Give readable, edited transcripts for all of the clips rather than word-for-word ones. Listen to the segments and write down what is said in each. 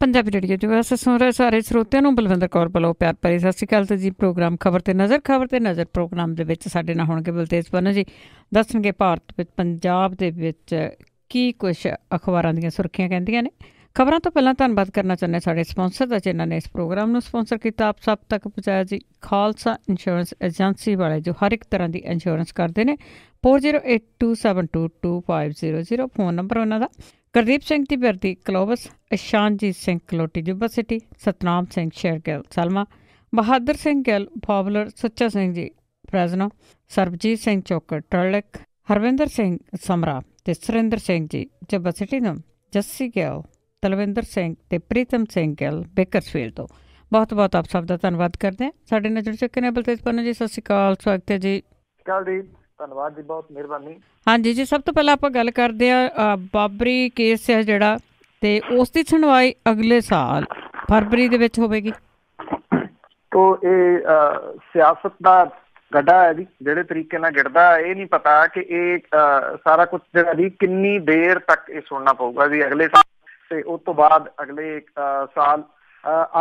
Punjabi radio ਜੀ ਵੈਸੇ ਸੁਣ ਰਹੇ ਸਾਰੇ ਸਰੋਤਿਆਂ ਨੂੰ ਬਲਵਿੰਦਰ ਕੌਰ ਵੱਲੋਂ ਪਿਆਰ ਭਰੀ ਸਤਿ ਸ਼੍ਰੀ ਅਕਾਲ। ਤੇ ਜੀ ਪ੍ਰੋਗਰਾਮ ਖਬਰ ਤੇ ਨਜ਼ਰ ਪ੍ਰੋਗਰਾਮ ਦੇ ਵਿੱਚ ਸਾਡੇ ਨਾਲ ਹੋਣਗੇ ਬਲਤੇਜ ਪੰਨੂ ਜੀ। ਦੱਸਣਗੇ ਭਾਰਤ ਵਿੱਚ ਪੰਜਾਬ ਦੇ ਵਿੱਚ ਕੀ ਕੁਛ ਅਖਬਾਰਾਂ ਦੀਆਂ ਸੁਰਖੀਆਂ ਕਹਿੰਦੀਆਂ ਨੇ। ਖਬਰਾਂ ਤੋਂ ਪਹਿਲਾਂ ਧੰਨਵਾਦ ਕਰਨਾ ਚਾਹੁੰਦੇ ਸਾਡੇ ਸਪਾਂਸਰ ਦਾ, ਜਿਨ੍ਹਾਂ ਨੇ ਇਸ ਪ੍ਰੋਗਰਾਮ ਨੂੰ ਸਪਾਂਸਰ ਕੀਤਾ, ਆਪ ਸਭ ਤੱਕ ਪਹੁੰਚਾਇਆ ਜੀ। ਖਾਲਸਾ ਇੰਸ਼ੋਰੈਂਸ ਏਜੰਸੀ ਵਾਲੇ ਜੋ ਹਰ ਇੱਕ ਤਰ੍ਹਾਂ ਦੀ ਇੰਸ਼ੋਰੈਂਸ ਕਰਦੇ ਨੇ। 4082722500 ਫੋਨ ਨੰਬਰ ਉਹਨਾਂ ਦਾ। ਗੁਰਦੀਪ ਸਿੰਘ ਦੀ ਬਿਰਦੀ ਕਲੋਵਸ, ਇਸ਼ਾਨਜੀਤ ਸਿੰਘ ਕਲੋਟੀ ਜੁਬਾ ਸਿਟੀ, ਸਤਨਾਮ ਸਿੰਘ ਸ਼ੇਰਗਿੱਲ ਸਲਮਾ, ਬਹਾਦਰ ਸਿੰਘ ਗਿੱਲ ਫਾਬਲਰ, ਸੁੱਚਾ ਸਿੰਘ ਜੀ ਫਰੈਜ਼ਨੋ, ਸਰਬਜੀਤ ਸਿੰਘ ਚੋਕਰ ਟਰਲਿਕ, ਹਰਵਿੰਦਰ ਸਿੰਘ ਸਮਰਾ ਤੇ ਸੁਰਿੰਦਰ ਸਿੰਘ ਜੀ ਜੁਬਾ ਸਿਟੀ ਤੋਂ, ਜੱਸੀ ਗਿੱਲ, ਤਲਵਿੰਦਰ ਸਿੰਘ ਤੇ ਪ੍ਰੀਤਮ ਸਿੰਘ ਗਿੱਲ ਬੇਕਰਸਫੀਲਡ ਤੋਂ ਬਹੁਤ ਬਹੁਤ ਆਪ ਸਭ ਦਾ ਧੰਨਵਾਦ ਕਰਦੇ ਹਾਂ। ਸਾਡੇ ਨਾਲ ਜੁੜ ਚੁੱਕੇ ਨੇ ਬਲਤੇਜ ਪੰਨੂ ਜੀ, ਸਤਿ ਸ਼੍ਰੀ ਅਕਾਲ, ਸਵਾਗਤ ਹੈ ਜੀ। ਧੰਨਵਾਦ ਜੀ, ਬਹੁਤ ਮਿਹਰਬਾਨੀ। ਹਾਂਜੀ ਜੀ, ਸਭ ਤੋਂ ਪਹਿਲਾਂ ਆਪਾਂ ਗੱਲ ਕਰਦੇ ਹਾਂ ਬਾਬਰੀ ਕੇਸ ਹੈ ਜਿਹੜਾ, ਤੇ ਉਸ ਦੀ ਸੁਣਵਾਈ ਅਗਲੇ ਸਾਲ ਫਰਵਰੀ ਦੇ ਵਿੱਚ ਹੋਵੇਗੀ। ਤੋ ਇਹ ਸਿਆਸਤ ਦਾ ਗੱਡਾ ਹੈ ਜੀ, ਜਿਹੜੇ ਤਰੀਕੇ ਨਾਲ ਗਿਰਦਾ ਇਹ ਨਹੀਂ ਪਤਾ ਕਿ ਇਹ ਸਾਰਾ ਕੁਛ ਜਿਹੜਾ ਜੀ ਕਿੰਨੀ ਦੇਰ ਤੱਕ ਇਹ ਸੁਣਨਾ ਪਊਗਾ ਵੀ ਅਗਲੇ ਸਾਲ ਤੇ ਉਸ ਤੋਂ ਬਾਅਦ ਅਗਲੇ ਸਾਲ।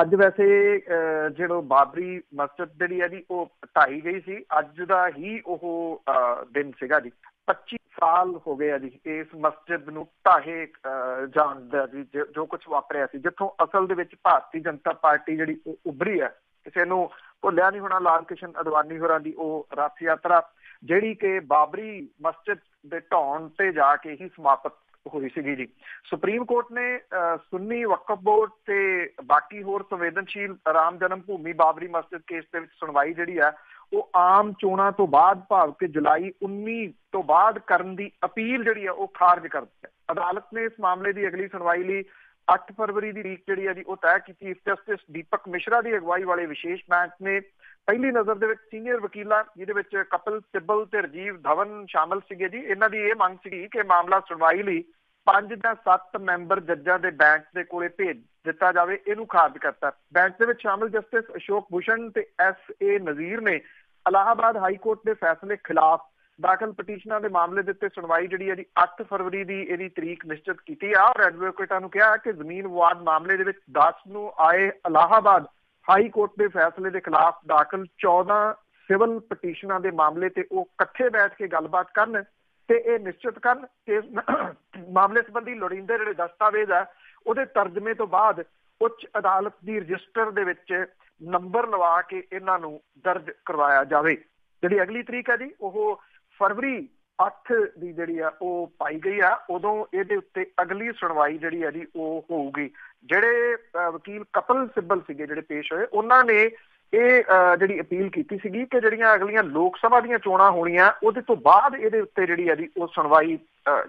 ਅੱਜ ਵੈਸੇ ਜਿਹੜਾ ਬਾਬਰੀ ਮਸਜਿਦ ਜਿਹੜੀ ਹੈ ਜੀ ਉਹ ਢਾਈ ਗਈ ਸੀ, ਅੱਜ ਦਾ ਹੀ ਉਹ ਦਿਨ ਸੀਗਾ ਜੀ। 25 ਸਾਲ ਹੋ ਗਏ ਆ ਜੀ ਇਸ ਮਸਜਿਦ ਨੂੰ ਢਾਹੇ ਜਾਣ ਦਾ ਜੀ, ਜੋ ਕੁਛ ਵਾਪਰਿਆ ਸੀ, ਜਿੱਥੋਂ ਅਸਲ ਦੇ ਵਿੱਚ ਭਾਰਤੀ ਜਨਤਾ ਪਾਰਟੀ ਜਿਹੜੀ ਉਹ ਉੱਭਰੀ ਹੈ। ਕਿਸੇ ਨੂੰ ਭੁੱਲਿਆ ਨਹੀਂ ਹੋਣਾ ਲਾਲ ਕ੍ਰਿਸ਼ਨ ਅਡਵਾਨੀ ਹੋਰਾਂ ਦੀ ਉਹ ਰੱਥ ਯਾਤਰਾ, ਜਿਹੜੀ ਕਿ ਬਾਬਰੀ ਮਸਜਿਦ ਦੇ ਢਾਉਣ ਤੇ ਜਾ ਕੇ ਹੀ ਸਮਾਪਤ ਹੋਈ ਸੀਗੀ ਜੀ। ਸੁਪਰੀਮ ਕੋਰਟ ਨੇ ਸੁੰਨੀ ਵਕਫ ਬੋਰਡ ਤੇ ਬਾਕੀ ਹੋਰ ਸੰਵੇਦਨਸ਼ੀਲ ਰਾਮ ਜਨਮ ਭੂਮੀ ਬਾਬਰੀ ਮਸਜਿਦ ਕੇਸ ਦੇ ਵਿੱਚ ਸੁਣਵਾਈ ਜਿਹੜੀ ਹੈ ਉਹ ਆਮ ਚੋਣਾਂ ਤੋਂ ਬਾਅਦ, ਭਾਵ ਕਿ ਜੁਲਾਈ 19 ਤੋਂ ਬਾਅਦ ਕਰਨ ਦੀ ਅਪੀਲ ਜਿਹੜੀ ਹੈ ਉਹ ਖਾਰਜ ਕਰ ਦਿੱਤੀ। ਅਦਾਲਤ ਨੇ ਇਸ ਮਾਮਲੇ ਦੀ ਅਗਲੀ ਸੁਣਵਾਈ ਲਈ 8 ਫਰਵਰੀ ਦੀ ਤਰੀਕ ਜਿਹੜੀ ਹੈ ਜੀ ਉਹ ਤੈਅ ਕੀਤੀ। ਚੀਫ ਜਸਟਿਸ ਦੀਪਕ ਮਿਸ਼ਰਾ ਦੀ ਅਗਵਾਈ ਵਾਲੇ ਵਿਸ਼ੇਸ਼ ਬੈਂਚ ਨੇ ਪਹਿਲੀ ਨਜ਼ਰ ਦੇ ਵਿੱਚ ਸੀਨੀਅਰ ਵਕੀਲਾਂ, ਜਿਹਦੇ ਵਿੱਚ ਕਪਿਲ ਸਿੱਬਲ ਤੇ ਰਾਜੀਵ ਧਵਨ ਸ਼ਾਮਲ ਸੀਗੇ ਜੀ, ਇਹਨਾਂ ਦੀ ਇਹ ਮੰਗ ਸੀਗੀ ਕਿ ਮਾਮਲਾ ਸੁਣਵਾਈ ਲਈ 5 ਜਾਂ 7 ਮੈਂਬਰ ਜੱਜਾਂ ਦੇ ਬੈਂਚ ਦੇ ਕੋਲੇ ਭੇਜ ਦਿੱਤਾ ਜਾਵੇ। ਇਹਨੂੰ ਖਾਰਜ ਕਰਤਾ। ਬੈਂਚ ਦੇ ਵਿੱਚ ਸ਼ਾਮਲ ਜਸਟਿਸ ਅਸ਼ੋਕ ਭੂਸ਼ਣ ਤੇ S.A. ਨਜ਼ੀਰ ਨੇ ਇਲਾਹਾਬਾਦ ਹਾਈ ਕੋਰਟ ਦੇ ਫੈਸਲੇ ਖਿਲਾਫ ਦਾਖਲ ਪਟੀਸ਼ਨਾਂ ਦੇ ਮਾਮਲੇ ਦੇ ਉੱਤੇ ਸੁਣਵਾਈ ਜਿਹੜੀ ਹੈ ਜੀ 8 ਫਰਵਰੀ ਦੀ ਇਹਦੀ ਤਰੀਕ ਨਿਸ਼ਚਿਤ ਕੀਤੀ ਆ, ਔਰ ਐਡਵੋਕੇਟਾਂ ਨੂੰ ਕਿਹਾ ਕਿ ਜ਼ਮੀਨ ਵਿਵਾਦ ਮਾਮਲੇ ਦੇ ਵਿੱਚ 10 ਨੂੰ ਆਏ ਇਲਾਹਾਬਾਦ ਹਾਈ ਕੋਰਟ ਦੇ ਫੈਸਲੇ ਦੇ ਖਿਲਾਫ ਦਾਖਲ 14 ਸਿਵਲ ਪਟੀਸ਼ਨਾਂ ਦੇ ਮਾਮਲੇ ਤੇ ਉਹ ਇਕੱਠੇ ਬੈਠ ਕੇ ਗੱਲਬਾਤ ਕਰਨ ਤੇ ਇਹ ਨਿਸ਼ਚਿਤ ਕਰਨ ਕਿ ਇਸ ਮਾਮਲੇ ਸੰਬੰਧੀ ਲੋੜੀਂਦੇ ਜਿਹੜੇ ਦਸਤਾਵੇਜ਼ ਆ ਉਹਦੇ ਤਰਜਮੇ ਤੋਂ ਬਾਅਦ ਉੱਚ ਅਦਾਲਤ ਦੀ ਰਜਿਸਟਰ ਦੇ ਵਿੱਚ ਨੰਬਰ ਲਵਾ ਕੇ ਇਹਨਾਂ ਨੂੰ ਦਰਜ ਕਰਵਾਇਆ ਜਾਵੇ। ਜਿਹੜੀ ਅਗਲੀ ਤਰੀਕ ਹੈ ਜੀ ਉਹ ਫਰਵਰੀ 8 ਦੀ ਜਿਹੜੀ ਆ ਉਹ ਪਾਈ ਗਈ ਆ। ਉਦੋਂ ਇਹਦੇ ਉੱਤੇ ਅਗਲੀ ਸੁਣਵਾਈ ਜਿਹੜੀ ਆ ਜੀ ਉਹ ਹੋਊਗੀ। ਜਿਹੜੇ ਵਕੀਲ ਕਪਿਲ ਸਿੱਬਲ ਸੀਗੇ ਜਿਹੜੇ ਪੇਸ਼ ਹੋਏ, ਉਹਨਾਂ ਨੇ ਇਹ ਜਿਹੜੀ ਅਪੀਲ ਕੀਤੀ ਸੀਗੀ ਕਿ ਜਿਹੜੀਆਂ ਅਗਲੀਆਂ ਲੋਕ ਸਭਾ ਦੀਆਂ ਚੋਣਾਂ ਹੋਣੀਆਂ ਉਹਦੇ ਤੋਂ ਬਾਅਦ ਇਹਦੇ ਉੱਤੇ ਜਿਹੜੀ ਆ ਜੀ ਉਹ ਸੁਣਵਾਈ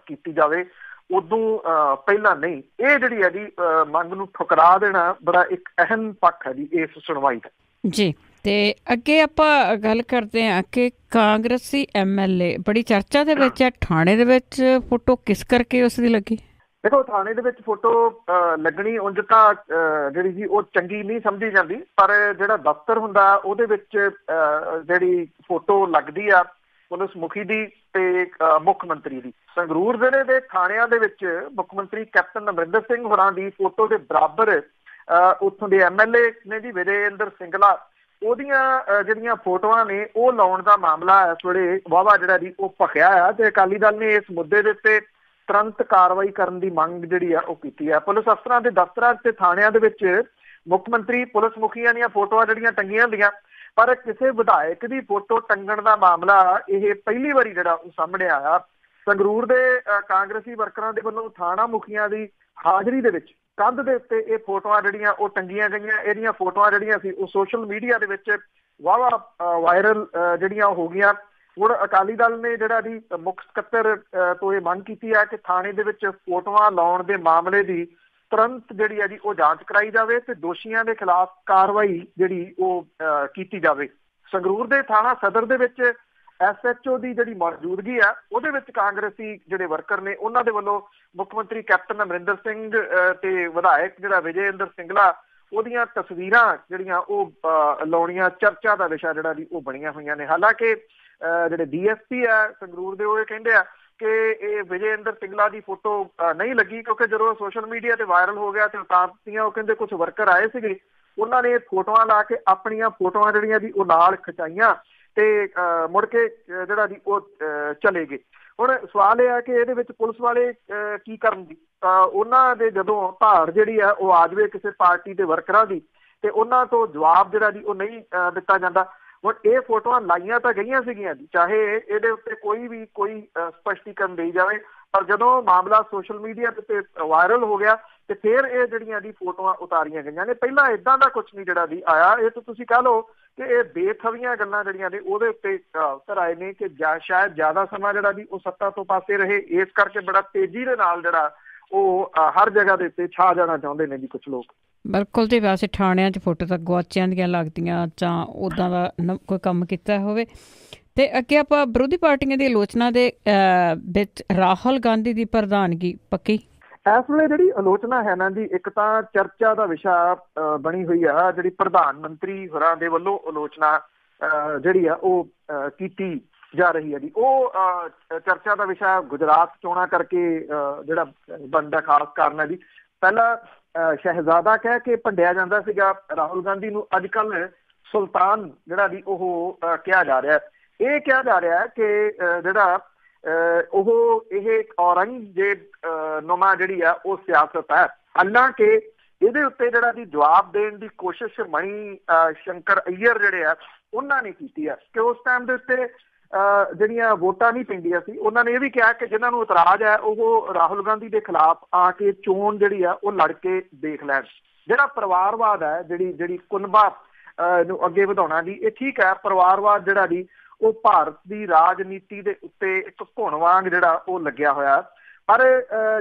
ਕੀਤੀ ਜਾਵੇ, ਉਦੋਂ ਪਹਿਲਾਂ ਨਹੀਂ। ਇਹ ਜਿਹੜੀ ਹੈ ਜੀ ਮੰਗ ਨੂੰ ਠੁਕਰਾ ਦੇਣਾ ਬੜਾ ਇੱਕ ਅਹਿਮ ਪੱਖ ਹੈ ਜੀ ਇਸ ਸੁਣਵਾਈ ਦਾ ਜੀ। ਤੇ ਅੱਗੇ ਆਪਾਂ ਗੱਲ ਕਰਦੇ ਹਾਂ ਕਿ ਕਾਂਗਰਸੀ MLA ਬੜੀ ਚਰਚਾ ਦੇ ਵਿੱਚ ਹੈ, ਥਾਣੇ ਦੇ ਵਿੱਚ ਫੋਟੋ ਕਿਸ ਕਰਕੇ ਉਸ ਦੀ ਲੱਗੀ? ਦੇਖੋ, ਥਾਣੇ ਦੇ ਵਿੱਚ ਫੋਟੋ ਲੱਗਣੀ ਉਂਝ ਤਾਂ ਜਿਹੜੀ ਜੀ ਉਹ ਚੰਗੀ ਨਹੀਂ ਸਮਝੀ ਜਾਂਦੀ, ਪਰ ਜਿਹੜਾ ਦਫ਼ਤਰ ਹੁੰਦਾ ਉਹਦੇ ਵਿੱਚ ਜਿਹੜੀ ਫੋਟੋ ਲੱਗਦੀ ਆ ਪੁਲਿਸ ਮੁਖੀ ਦੀ ਤੇ ਮੁੱਖ ਮੰਤਰੀ ਦੀ। ਸੰਗਰੂਰ ਜ਼ਿਲ੍ਹੇ ਦੇ ਥਾਣਿਆਂ ਦੇ ਵਿੱਚ ਮੁੱਖ ਮੰਤਰੀ ਕੈਪਟਨ ਅਮਰਿੰਦਰ ਸਿੰਘ ਹੋਰਾਂ ਦੀ ਫੋਟੋ ਦੇ ਬਰਾਬਰ ਉੱਥੋਂ ਦੇ MLA ਨੇ ਜੀ ਵਿਜੇਇੰਦਰ ਸਿੰਗਲਾ, ਉਹਦੀਆਂ ਜਿਹੜੀਆਂ ਫੋਟੋਆਂ ਨੇ ਉਹ ਲਾਉਣ ਦਾ ਮਾਮਲਾ ਇਸ ਵੇਲੇ ਵਾਹਵਾ ਜਿਹੜਾ ਜੀ ਉਹ ਭਖਿਆ ਆ ਤੇ ਅਕਾਲੀ ਦਲ ਨੇ ਇਸ ਮੁੱਦੇ ਦੇ ਉੱਤੇ ਤੁਰੰਤ ਕਾਰਵਾਈ ਕਰਨ ਦੀ ਮੰਗ ਜਿਹੜੀ ਆ ਉਹ ਕੀਤੀ ਹੈ। ਪੁਲਿਸ ਅਫਸਰਾਂ ਦੇ ਦਫ਼ਤਰਾਂ ਤੇ ਥਾਣਿਆਂ ਦੇ ਵਿੱਚ ਮੁੱਖ ਮੰਤਰੀ ਪੁਲਿਸ ਮੁਖੀਆਂ ਦੀਆਂ ਫੋਟੋਆਂ ਜਿਹੜੀਆਂ ਟੰਗੀਆਂ ਹੁੰਦੀਆਂ, ਪਰ ਕਿਸੇ ਵਿਧਾਇਕ ਦੀ ਫੋਟੋ ਟੰਗਣ ਦਾ ਮਾਮਲਾ ਇਹ ਪਹਿਲੀ ਵਾਰੀ ਜਿਹੜਾ ਉਹ ਸਾਹਮਣੇ ਆਇਆ। ਸੰਗਰੂਰ ਦੇ ਕਾਂਗਰਸੀ ਵਰਕਰਾਂ ਦੇ ਵੱਲੋਂ ਥਾਣਾ ਮੁਖੀਆਂ ਦੀ ਹਾਜ਼ਰੀ ਦੇ ਵਿੱਚ ਕੰਧ ਦੇ ਉੱਤੇ ਇਹ ਫੋਟੋਆਂ ਜਿਹੜੀਆਂ ਉਹ ਟੰਗੀਆਂ ਗਈਆਂ। ਇਹਦੀਆਂ ਫੋਟੋਆਂ ਜਿਹੜੀਆਂ ਸੀ ਉਹ ਸੋਸ਼ਲ ਮੀਡੀਆ ਦੇ ਵਿੱਚ ਵਾਹਵਾ ਵਾਇਰਲ ਜਿਹੜੀਆਂ ਹੋ ਗਈਆਂ। ਹੁਣ ਅਕਾਲੀ ਦਲ ਨੇ ਜਿਹੜਾ ਜੀ ਮੁੱਖ ਸਕੱਤਰ ਤੋਂ ਇਹ ਮੰਗ ਕੀਤੀ ਹੈ ਕਿ ਥਾਣੇ ਦੇ ਵਿੱਚ ਫੋਟੋਆਂ ਲਾਉਣ ਦੇ ਮਾਮਲੇ ਦੀ ਤੁਰੰਤ ਜਿਹੜੀ ਹੈ ਜੀ ਉਹ ਜਾਂਚ ਕਰਾਈ ਜਾਵੇ ਤੇ ਦੋਸ਼ੀਆਂ ਦੇ ਖਿਲਾਫ ਕਾਰਵਾਈ ਜਿਹੜੀ ਉਹ ਕੀਤੀ ਜਾਵੇ। ਸੰਗਰੂਰ ਦੇ ਥਾਣਾ ਸਦਰ ਦੇ ਵਿੱਚ SHO ਦੀ ਜਿਹੜੀ ਮੌਜੂਦਗੀ ਆ ਉਹਦੇ ਵਿੱਚ ਕਾਂਗਰਸੀ ਜਿਹੜੇ ਵਰਕਰ ਨੇ ਉਹਨਾਂ ਦੇ ਵੱਲੋਂ ਮੁੱਖ ਮੰਤਰੀ ਕੈਪਟਨ ਅਮਰਿੰਦਰ ਸਿੰਘ ਤੇ ਵਿਧਾਇਕ ਜਿਹੜਾ ਵਿਜੇਇੰਦਰ ਸਿੰਗਲਾ, ਉਹਦੀਆਂ ਤਸਵੀਰਾਂ ਜਿਹੜੀਆਂ ਉਹ ਲਾਉਣੀਆਂ ਚਰਚਾ ਦਾ ਵਿਸ਼ਾ ਜਿਹੜਾ ਜੀ ਉਹ ਬਣੀਆਂ ਹੋਈਆਂ ਨੇ। ਹਾਲਾਂਕਿ ਜਿਹੜੇ DSP ਆ ਸੰਗਰੂਰ ਦੇ ਉਹ ਇਹ ਕਹਿੰਦੇ ਆ ਕਿ ਇਹ ਵਿਜੇ ਇੰਦਰ ਸਿੰਗਲਾ ਦੀ ਫੋਟੋ ਨਹੀਂ ਲੱਗੀ, ਕਿਉਂਕਿ ਜਦੋਂ ਸੋਸ਼ਲ ਮੀਡੀਆ ਤੇ ਵਾਇਰਲ ਹੋ ਗਿਆ ਤੇ ਉਤਾਰ ਦਿੱਤੀਆਂ। ਉਹ ਕਹਿੰਦੇ ਕੁਝ ਵਰਕਰ ਆਏ ਸੀਗੇ, ਉਹਨਾਂ ਨੇ ਫੋਟੋਆਂ ਲਾ ਕੇ ਆਪਣੀਆਂ ਫੋਟੋਆਂ ਜਿਹੜੀਆਂ ਦੀ ਉਹ ਨਾਲ ਖਿਚਾਈਆਂ ਤੇ ਮੁੜ ਕੇ ਜਿਹੜਾ ਦੀ ਉਹ ਚਲੇ ਗਏ। ਹੁਣ ਸਵਾਲ ਇਹ ਹੈ ਕਿ ਇਹਦੇ ਵਿੱਚ ਪੁਲਿਸ ਵਾਲੇ ਕੀ ਕਰਨ ਦੀ? ਉਹਨਾਂ ਦੇ ਜਦੋਂ ਭਾੜ ਜਿਹੜੀ ਆ ਉਹ ਆ ਜਾਵੇ ਕਿਸੇ ਪਾਰਟੀ ਦੇ ਵਰਕਰਾਂ ਦੀ ਤੇ ਉਹਨਾਂ ਤੋਂ ਜਵਾਬ ਜਿਹੜਾ ਜੀ ਉਹ ਨਹੀਂ ਦਿੱਤਾ ਜਾਂਦਾ। ਹੁਣ ਇਹ ਫੋਟੋਆਂ ਲਾਈਆਂ ਤਾਂ ਗਈਆਂ ਸੀਗੀਆਂ ਜੀ, ਚਾਹੇ ਇਹਦੇ ਉੱਤੇ ਕੋਈ ਸਪਸ਼ਟੀਕਰਨ ਦੇਈ ਜਾਵੇ, ਪਰ ਜਦੋਂ ਮਾਮਲਾ ਸੋਸ਼ਲ ਮੀਡੀਆ ਤੇ ਵਾਇਰਲ ਹੋ ਗਿਆ ਤੇ ਫਿਰ ਇਹ ਜਿਹੜੀਆਂ ਦੀ ਫੋਟੋਆਂ ਉਤਾਰੀਆਂ ਗਈਆਂ ਨੇ। ਪਹਿਲਾਂ ਏਦਾਂ ਦਾ ਕੁਛ ਨਹੀਂ ਜਿਹੜਾ ਦੀ ਆਇਆ। ਇਹ ਤਾਂ ਤੁਸੀਂ ਕਹਿ ਲਓ ਕਿ ਇਹ ਬੇਥਵੀਆਂ ਗੱਲਾਂ ਜਿਹੜੀਆਂ ਨੇ ਉਹਦੇ ਉੱਤੇ ਉਤਰ ਆਏ ਨੇ ਕਿ ਸ਼ਾਇਦ ਜ਼ਿਆਦਾ ਸਮਾਂ ਜਿਹੜਾ ਦੀ ਉਹ ਸੱਤਾ ਤੋਂ ਪਾਸੇ ਰਹੇ, ਇਸ ਕਰਕੇ ਬੜਾ ਤੇਜ਼ੀ ਦੇ ਨਾਲ ਜਿਹੜਾ ਉਹ ਹਰ ਜਗ੍ਹਾ ਦੇ ਉੱਤੇ ਛਾ ਜਾਣਾ ਚਾਹੁੰਦੇ ਨੇ ਜੀ ਕੁਛ ਲੋਕ। ਬਿਲਕੁਲ ਜੀ। ਵੈਸੇ ਥਾਣਿਆਂ 'ਚ ਫੋਟੋ ਤਾਂ ਗੁਆਚਿਆਂ ਦੀਆਂ ਲੱਗਦੀਆਂ ਜਾਂ ਉੱਦਾਂ ਦਾ ਕੋਈ ਕੰਮ ਕੀਤਾ ਹੋਵੇ। ਅਤੇ ਅੱਗੇ ਆਪਾਂ ਵਿਰੋਧੀ ਪਾਰਟੀਆਂ ਦੀ ਆਲੋਚਨਾ ਦੇ ਵਿੱਚ ਰਾਹੁਲ ਗਾਂਧੀ ਦੀ ਪ੍ਰਧਾਨਗੀ ਪੱਕੀ। ਇਸ ਵੇਲੇ ਜਿਹੜੀ ਆਲੋਚਨਾ ਹੈ ਨਾ ਜੀ, ਇੱਕ ਤਾਂ ਚਰਚਾ ਦਾ ਵਿਸ਼ਾ ਬਣੀ ਹੋਈ ਆ। ਜਿਹੜੀ ਪ੍ਰਧਾਨ ਮੰਤਰੀ ਹੋਰਾਂ ਦੇ ਵੱਲੋਂ ਆਲੋਚਨਾ ਜਿਹੜੀ ਆ ਉਹ ਕੀਤੀ ਜਾ ਰਹੀ ਹੈ ਜੀ, ਉਹ ਚਰਚਾ ਦਾ ਵਿਸ਼ਾ ਗੁਜਰਾਤ ਚੋਣਾਂ ਕਰਕੇ ਜਿਹੜਾ ਬਣਦਾ ਖਾਸ ਕਾਰਨ ਹੈ ਜੀ। ਪਹਿਲਾਂ ਸ਼ਹਿਜ਼ਾਦਾ ਕਹਿ ਕੇ ਭੰਡਿਆ ਜਾਂਦਾ ਸੀਗਾ ਰਾਹੁਲ ਗਾਂਧੀ ਨੂੰ, ਅੱਜ ਕੱਲ੍ਹ ਸੁਲਤਾਨ ਜਿਹੜਾ ਦੀ ਉਹ ਕਿਹਾ ਜਾ ਰਿਹਾ। ਇਹ ਕਿਹਾ ਜਾ ਰਿਹਾ ਕਿ ਜਿਹੜਾ ਉਹ ਇਹ ਔਰੰਗਜ਼ੇਬ ਨੁਮਾ ਜਿਹੜੀ ਆ ਉਹ ਸਿਆਸਤ ਹੈ। ਹਾਲਾਂਕਿ ਇਹਦੇ ਉੱਤੇ ਜਿਹੜਾ ਦੀ ਜਵਾਬ ਦੇਣ ਦੀ ਕੋਸ਼ਿਸ਼ ਮਣੀ ਸ਼ੰਕਰ ਅਈਅਰ ਜਿਹੜੇ ਆ ਉਹਨਾਂ ਨੇ ਕੀਤੀ ਆ ਕਿ ਉਸ ਟਾਈਮ ਦੇ ਉੱਤੇ ਜਿਹੜੀਆਂ ਵੋਟਾਂ ਨਹੀਂ ਪੈਂਦੀਆਂ ਸੀ, ਉਹਨਾਂ ਨੇ ਇਹ ਵੀ ਕਿਹਾ ਕਿ ਜਿਨ੍ਹਾਂ ਨੂੰ ਇਤਰਾਜ਼ ਹੈ ਉਹ ਰਾਹੁਲ ਗਾਂਧੀ ਦੇ ਖਿਲਾਫ ਆ ਕੇ ਚੋਣ ਜਿਹੜੀ ਆ ਉਹ ਲੜ ਕੇ ਦੇਖ ਲੈਣ। ਜਿਹੜਾ ਪਰਿਵਾਰਵਾਦ ਹੈ, ਜਿਹੜੀ ਕੁਨਬਾ ਨੂੰ ਅੱਗੇ ਵਧਾਉਣਾ ਦੀ, ਇਹ ਠੀਕ ਹੈ। ਪਰਿਵਾਰਵਾਦ ਜਿਹੜਾ ਦੀ ਉਹ ਭਾਰਤ ਦੀ ਰਾਜਨੀਤੀ ਦੇ ਉੱਤੇ ਇੱਕ ਘੁਣ ਵਾਂਗ ਜਿਹੜਾ ਉਹ ਲੱਗਿਆ ਹੋਇਆ। ਪਰ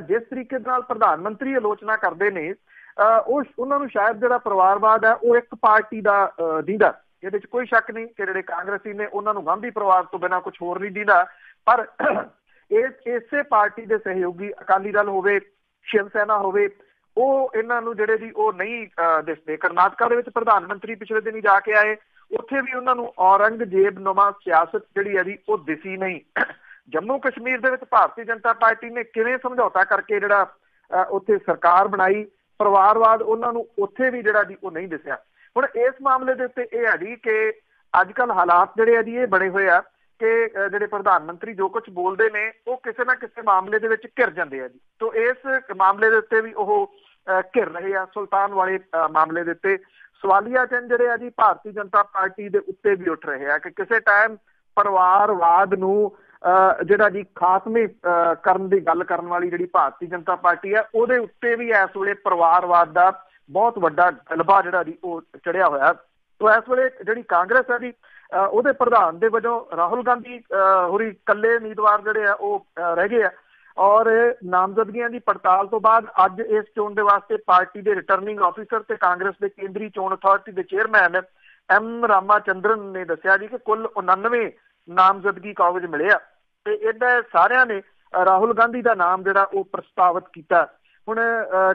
ਜਿਸ ਤਰੀਕੇ ਨਾਲ ਪ੍ਰਧਾਨ ਮੰਤਰੀ ਆਲੋਚਨਾ ਕਰਦੇ ਨੇ ਉਹਨਾਂ ਨੂੰ ਸ਼ਾਇਦ ਜਿਹੜਾ ਪਰਿਵਾਰਵਾਦ ਹੈ ਉਹ ਇੱਕ ਪਾਰਟੀ ਦਾ ਦੀਦਾ। ਇਹਦੇ 'ਚ ਕੋਈ ਸ਼ੱਕ ਨਹੀਂ ਕਿ ਜਿਹੜੇ ਕਾਂਗਰਸੀ ਨੇ ਉਹਨਾਂ ਨੂੰ ਗਾਂਧੀ ਪਰਿਵਾਰ ਤੋਂ ਬਿਨਾਂ ਕੁਛ ਹੋਰ ਨਹੀਂ ਦੀਦਾ। ਪਰ ਇਸੇ ਪਾਰਟੀ ਦੇ ਸਹਿਯੋਗੀ ਅਕਾਲੀ ਦਲ ਹੋਵੇ, ਸ਼ਿਵ ਸੈਨਾ ਹੋਵੇ, ਉਹ ਇਹਨਾਂ ਨੂੰ ਜਿਹੜੇ ਦੀ ਉਹ ਨਹੀਂ ਦਿਸਦੇ। ਕਰਨਾਟਕਾ ਦੇ ਵਿੱਚ ਪ੍ਰਧਾਨ ਮੰਤਰੀ ਪਿਛਲੇ ਦਿਨ ਜਾ ਕੇ ਆਏ, ਉੱਥੇ ਵੀ ਉਹਨਾਂ ਨੂੰ ਔਰੰਗਜ਼ੇਬ ਨੁਮਾ ਸਿਆਸਤ ਜਿਹੜੀ ਹੈ ਜੀ ਉਹ ਦਿਸੀ ਨਹੀਂ। ਜੰਮੂ ਕਸ਼ਮੀਰ ਦੇ ਵਿੱਚ ਭਾਰਤੀ ਜਨਤਾ ਪਾਰਟੀ ਨੇ ਕਿਵੇਂ ਸਮਝੌਤਾ ਕਰਕੇ ਜਿਹੜਾ ਉੱਥੇ ਸਰਕਾਰ ਬਣਾਈ, ਪਰਿਵਾਰਵਾਦ ਉਹਨਾਂ ਨੂੰ ਉੱਥੇ ਵੀ ਜਿਹੜਾ ਜੀ ਉਹ ਨਹੀਂ ਦਿਸਿਆ। ਹੁਣ ਇਸ ਮਾਮਲੇ ਦੇ ਉੱਤੇ ਇਹ ਹੈ ਜੀ ਕਿ ਅੱਜ ਕੱਲ੍ਹ ਹਾਲਾਤ ਜਿਹੜੇ ਆ ਜੀ ਇਹ ਬਣੇ ਹੋਏ ਆ ਕਿ ਜਿਹੜੇ ਪ੍ਰਧਾਨ ਮੰਤਰੀ ਜੋ ਕੁਛ ਬੋਲਦੇ ਨੇ ਉਹ ਕਿਸੇ ਨਾ ਕਿਸੇ ਮਾਮਲੇ ਦੇ ਵਿੱਚ ਘਿਰ ਜਾਂਦੇ ਆ ਜੀ। ਤੋ ਇਸ ਮਾਮਲੇ ਦੇ ਉੱਤੇ ਵੀ ਉਹ ਘਿਰ ਰਹੇ ਆ। ਸੁਲਤਾਨ ਵਾਲੇ ਮਾਮਲੇ ਦੇ ਉੱਤੇ ਸਵਾਲੀਆ ਚਿੰਨ੍ਹ ਜਿਹੜੇ ਆ ਜੀ ਭਾਰਤੀ ਜਨਤਾ ਪਾਰਟੀ ਦੇ ਉੱਤੇ ਵੀ ਉੱਠ ਰਹੇ ਆ ਕਿ ਕਿਸੇ ਟਾਈਮ ਪਰਿਵਾਰਵਾਦ ਨੂੰ ਜਿਹੜਾ ਜੀ ਖਾਤਮੇ ਕਰਨ ਦੀ ਗੱਲ ਕਰਨ ਵਾਲੀ ਜਿਹੜੀ ਭਾਰਤੀ ਜਨਤਾ ਪਾਰਟੀ ਆ ਉਹਦੇ ਉੱਤੇ ਵੀ ਇਸ ਵੇਲੇ ਪਰਿਵਾਰਵਾਦ ਦਾ ਬਹੁਤ ਵੱਡਾ ਗਲਬਾ ਜਿਹੜਾ ਜੀ ਉਹ ਚੜਿਆ ਹੋਇਆ। ਤੋ ਇਸ ਵੇਲੇ ਜਿਹੜੀ ਕਾਂਗਰਸ ਹੈ ਜੀ ਉਹਦੇ ਪ੍ਰਧਾਨ ਦੇ ਵਜੋਂ ਰਾਹੁਲ ਗਾਂਧੀ ਹੋਰੀ ਇਕੱਲੇ ਉਮੀਦਵਾਰ ਜਿਹੜੇ ਆ ਉਹ ਰਹਿ ਗਏ ਆ। ਔਰ ਨਾਮਜ਼ਦਗੀਆਂ ਦੀ ਪੜਤਾਲ ਤੋਂ ਬਾਅਦ ਅੱਜ ਇਸ ਚੋਣ ਦੇ ਵਾਸਤੇ ਪਾਰਟੀ ਦੇ ਰਿਟਰਨਿੰਗ ਆਫਿਸਰ ਤੇ ਕਾਂਗਰਸ ਦੇ ਕੇਂਦਰੀ ਚੋਣ ਅਥਾਰਟੀ ਦੇ ਚੇਅਰਮੈਨ ਐਮ ਰਾਮਾ ਚੰਦਰਨ ਨੇ ਦੱਸਿਆ ਜੀ ਕਿ ਕੁੱਲ 99 ਨਾਮਜ਼ਦਗੀ ਕਾਗਜ਼ ਮਿਲੇ ਆ ਤੇ ਇਹਨਾਂ ਸਾਰਿਆਂ ਨੇ ਰਾਹੁਲ ਗਾਂਧੀ ਦਾ ਨਾਮ ਜਿਹੜਾ ਉਹ ਪ੍ਰਸਤਾਵਿਤ ਕੀਤਾ। ਹੁਣ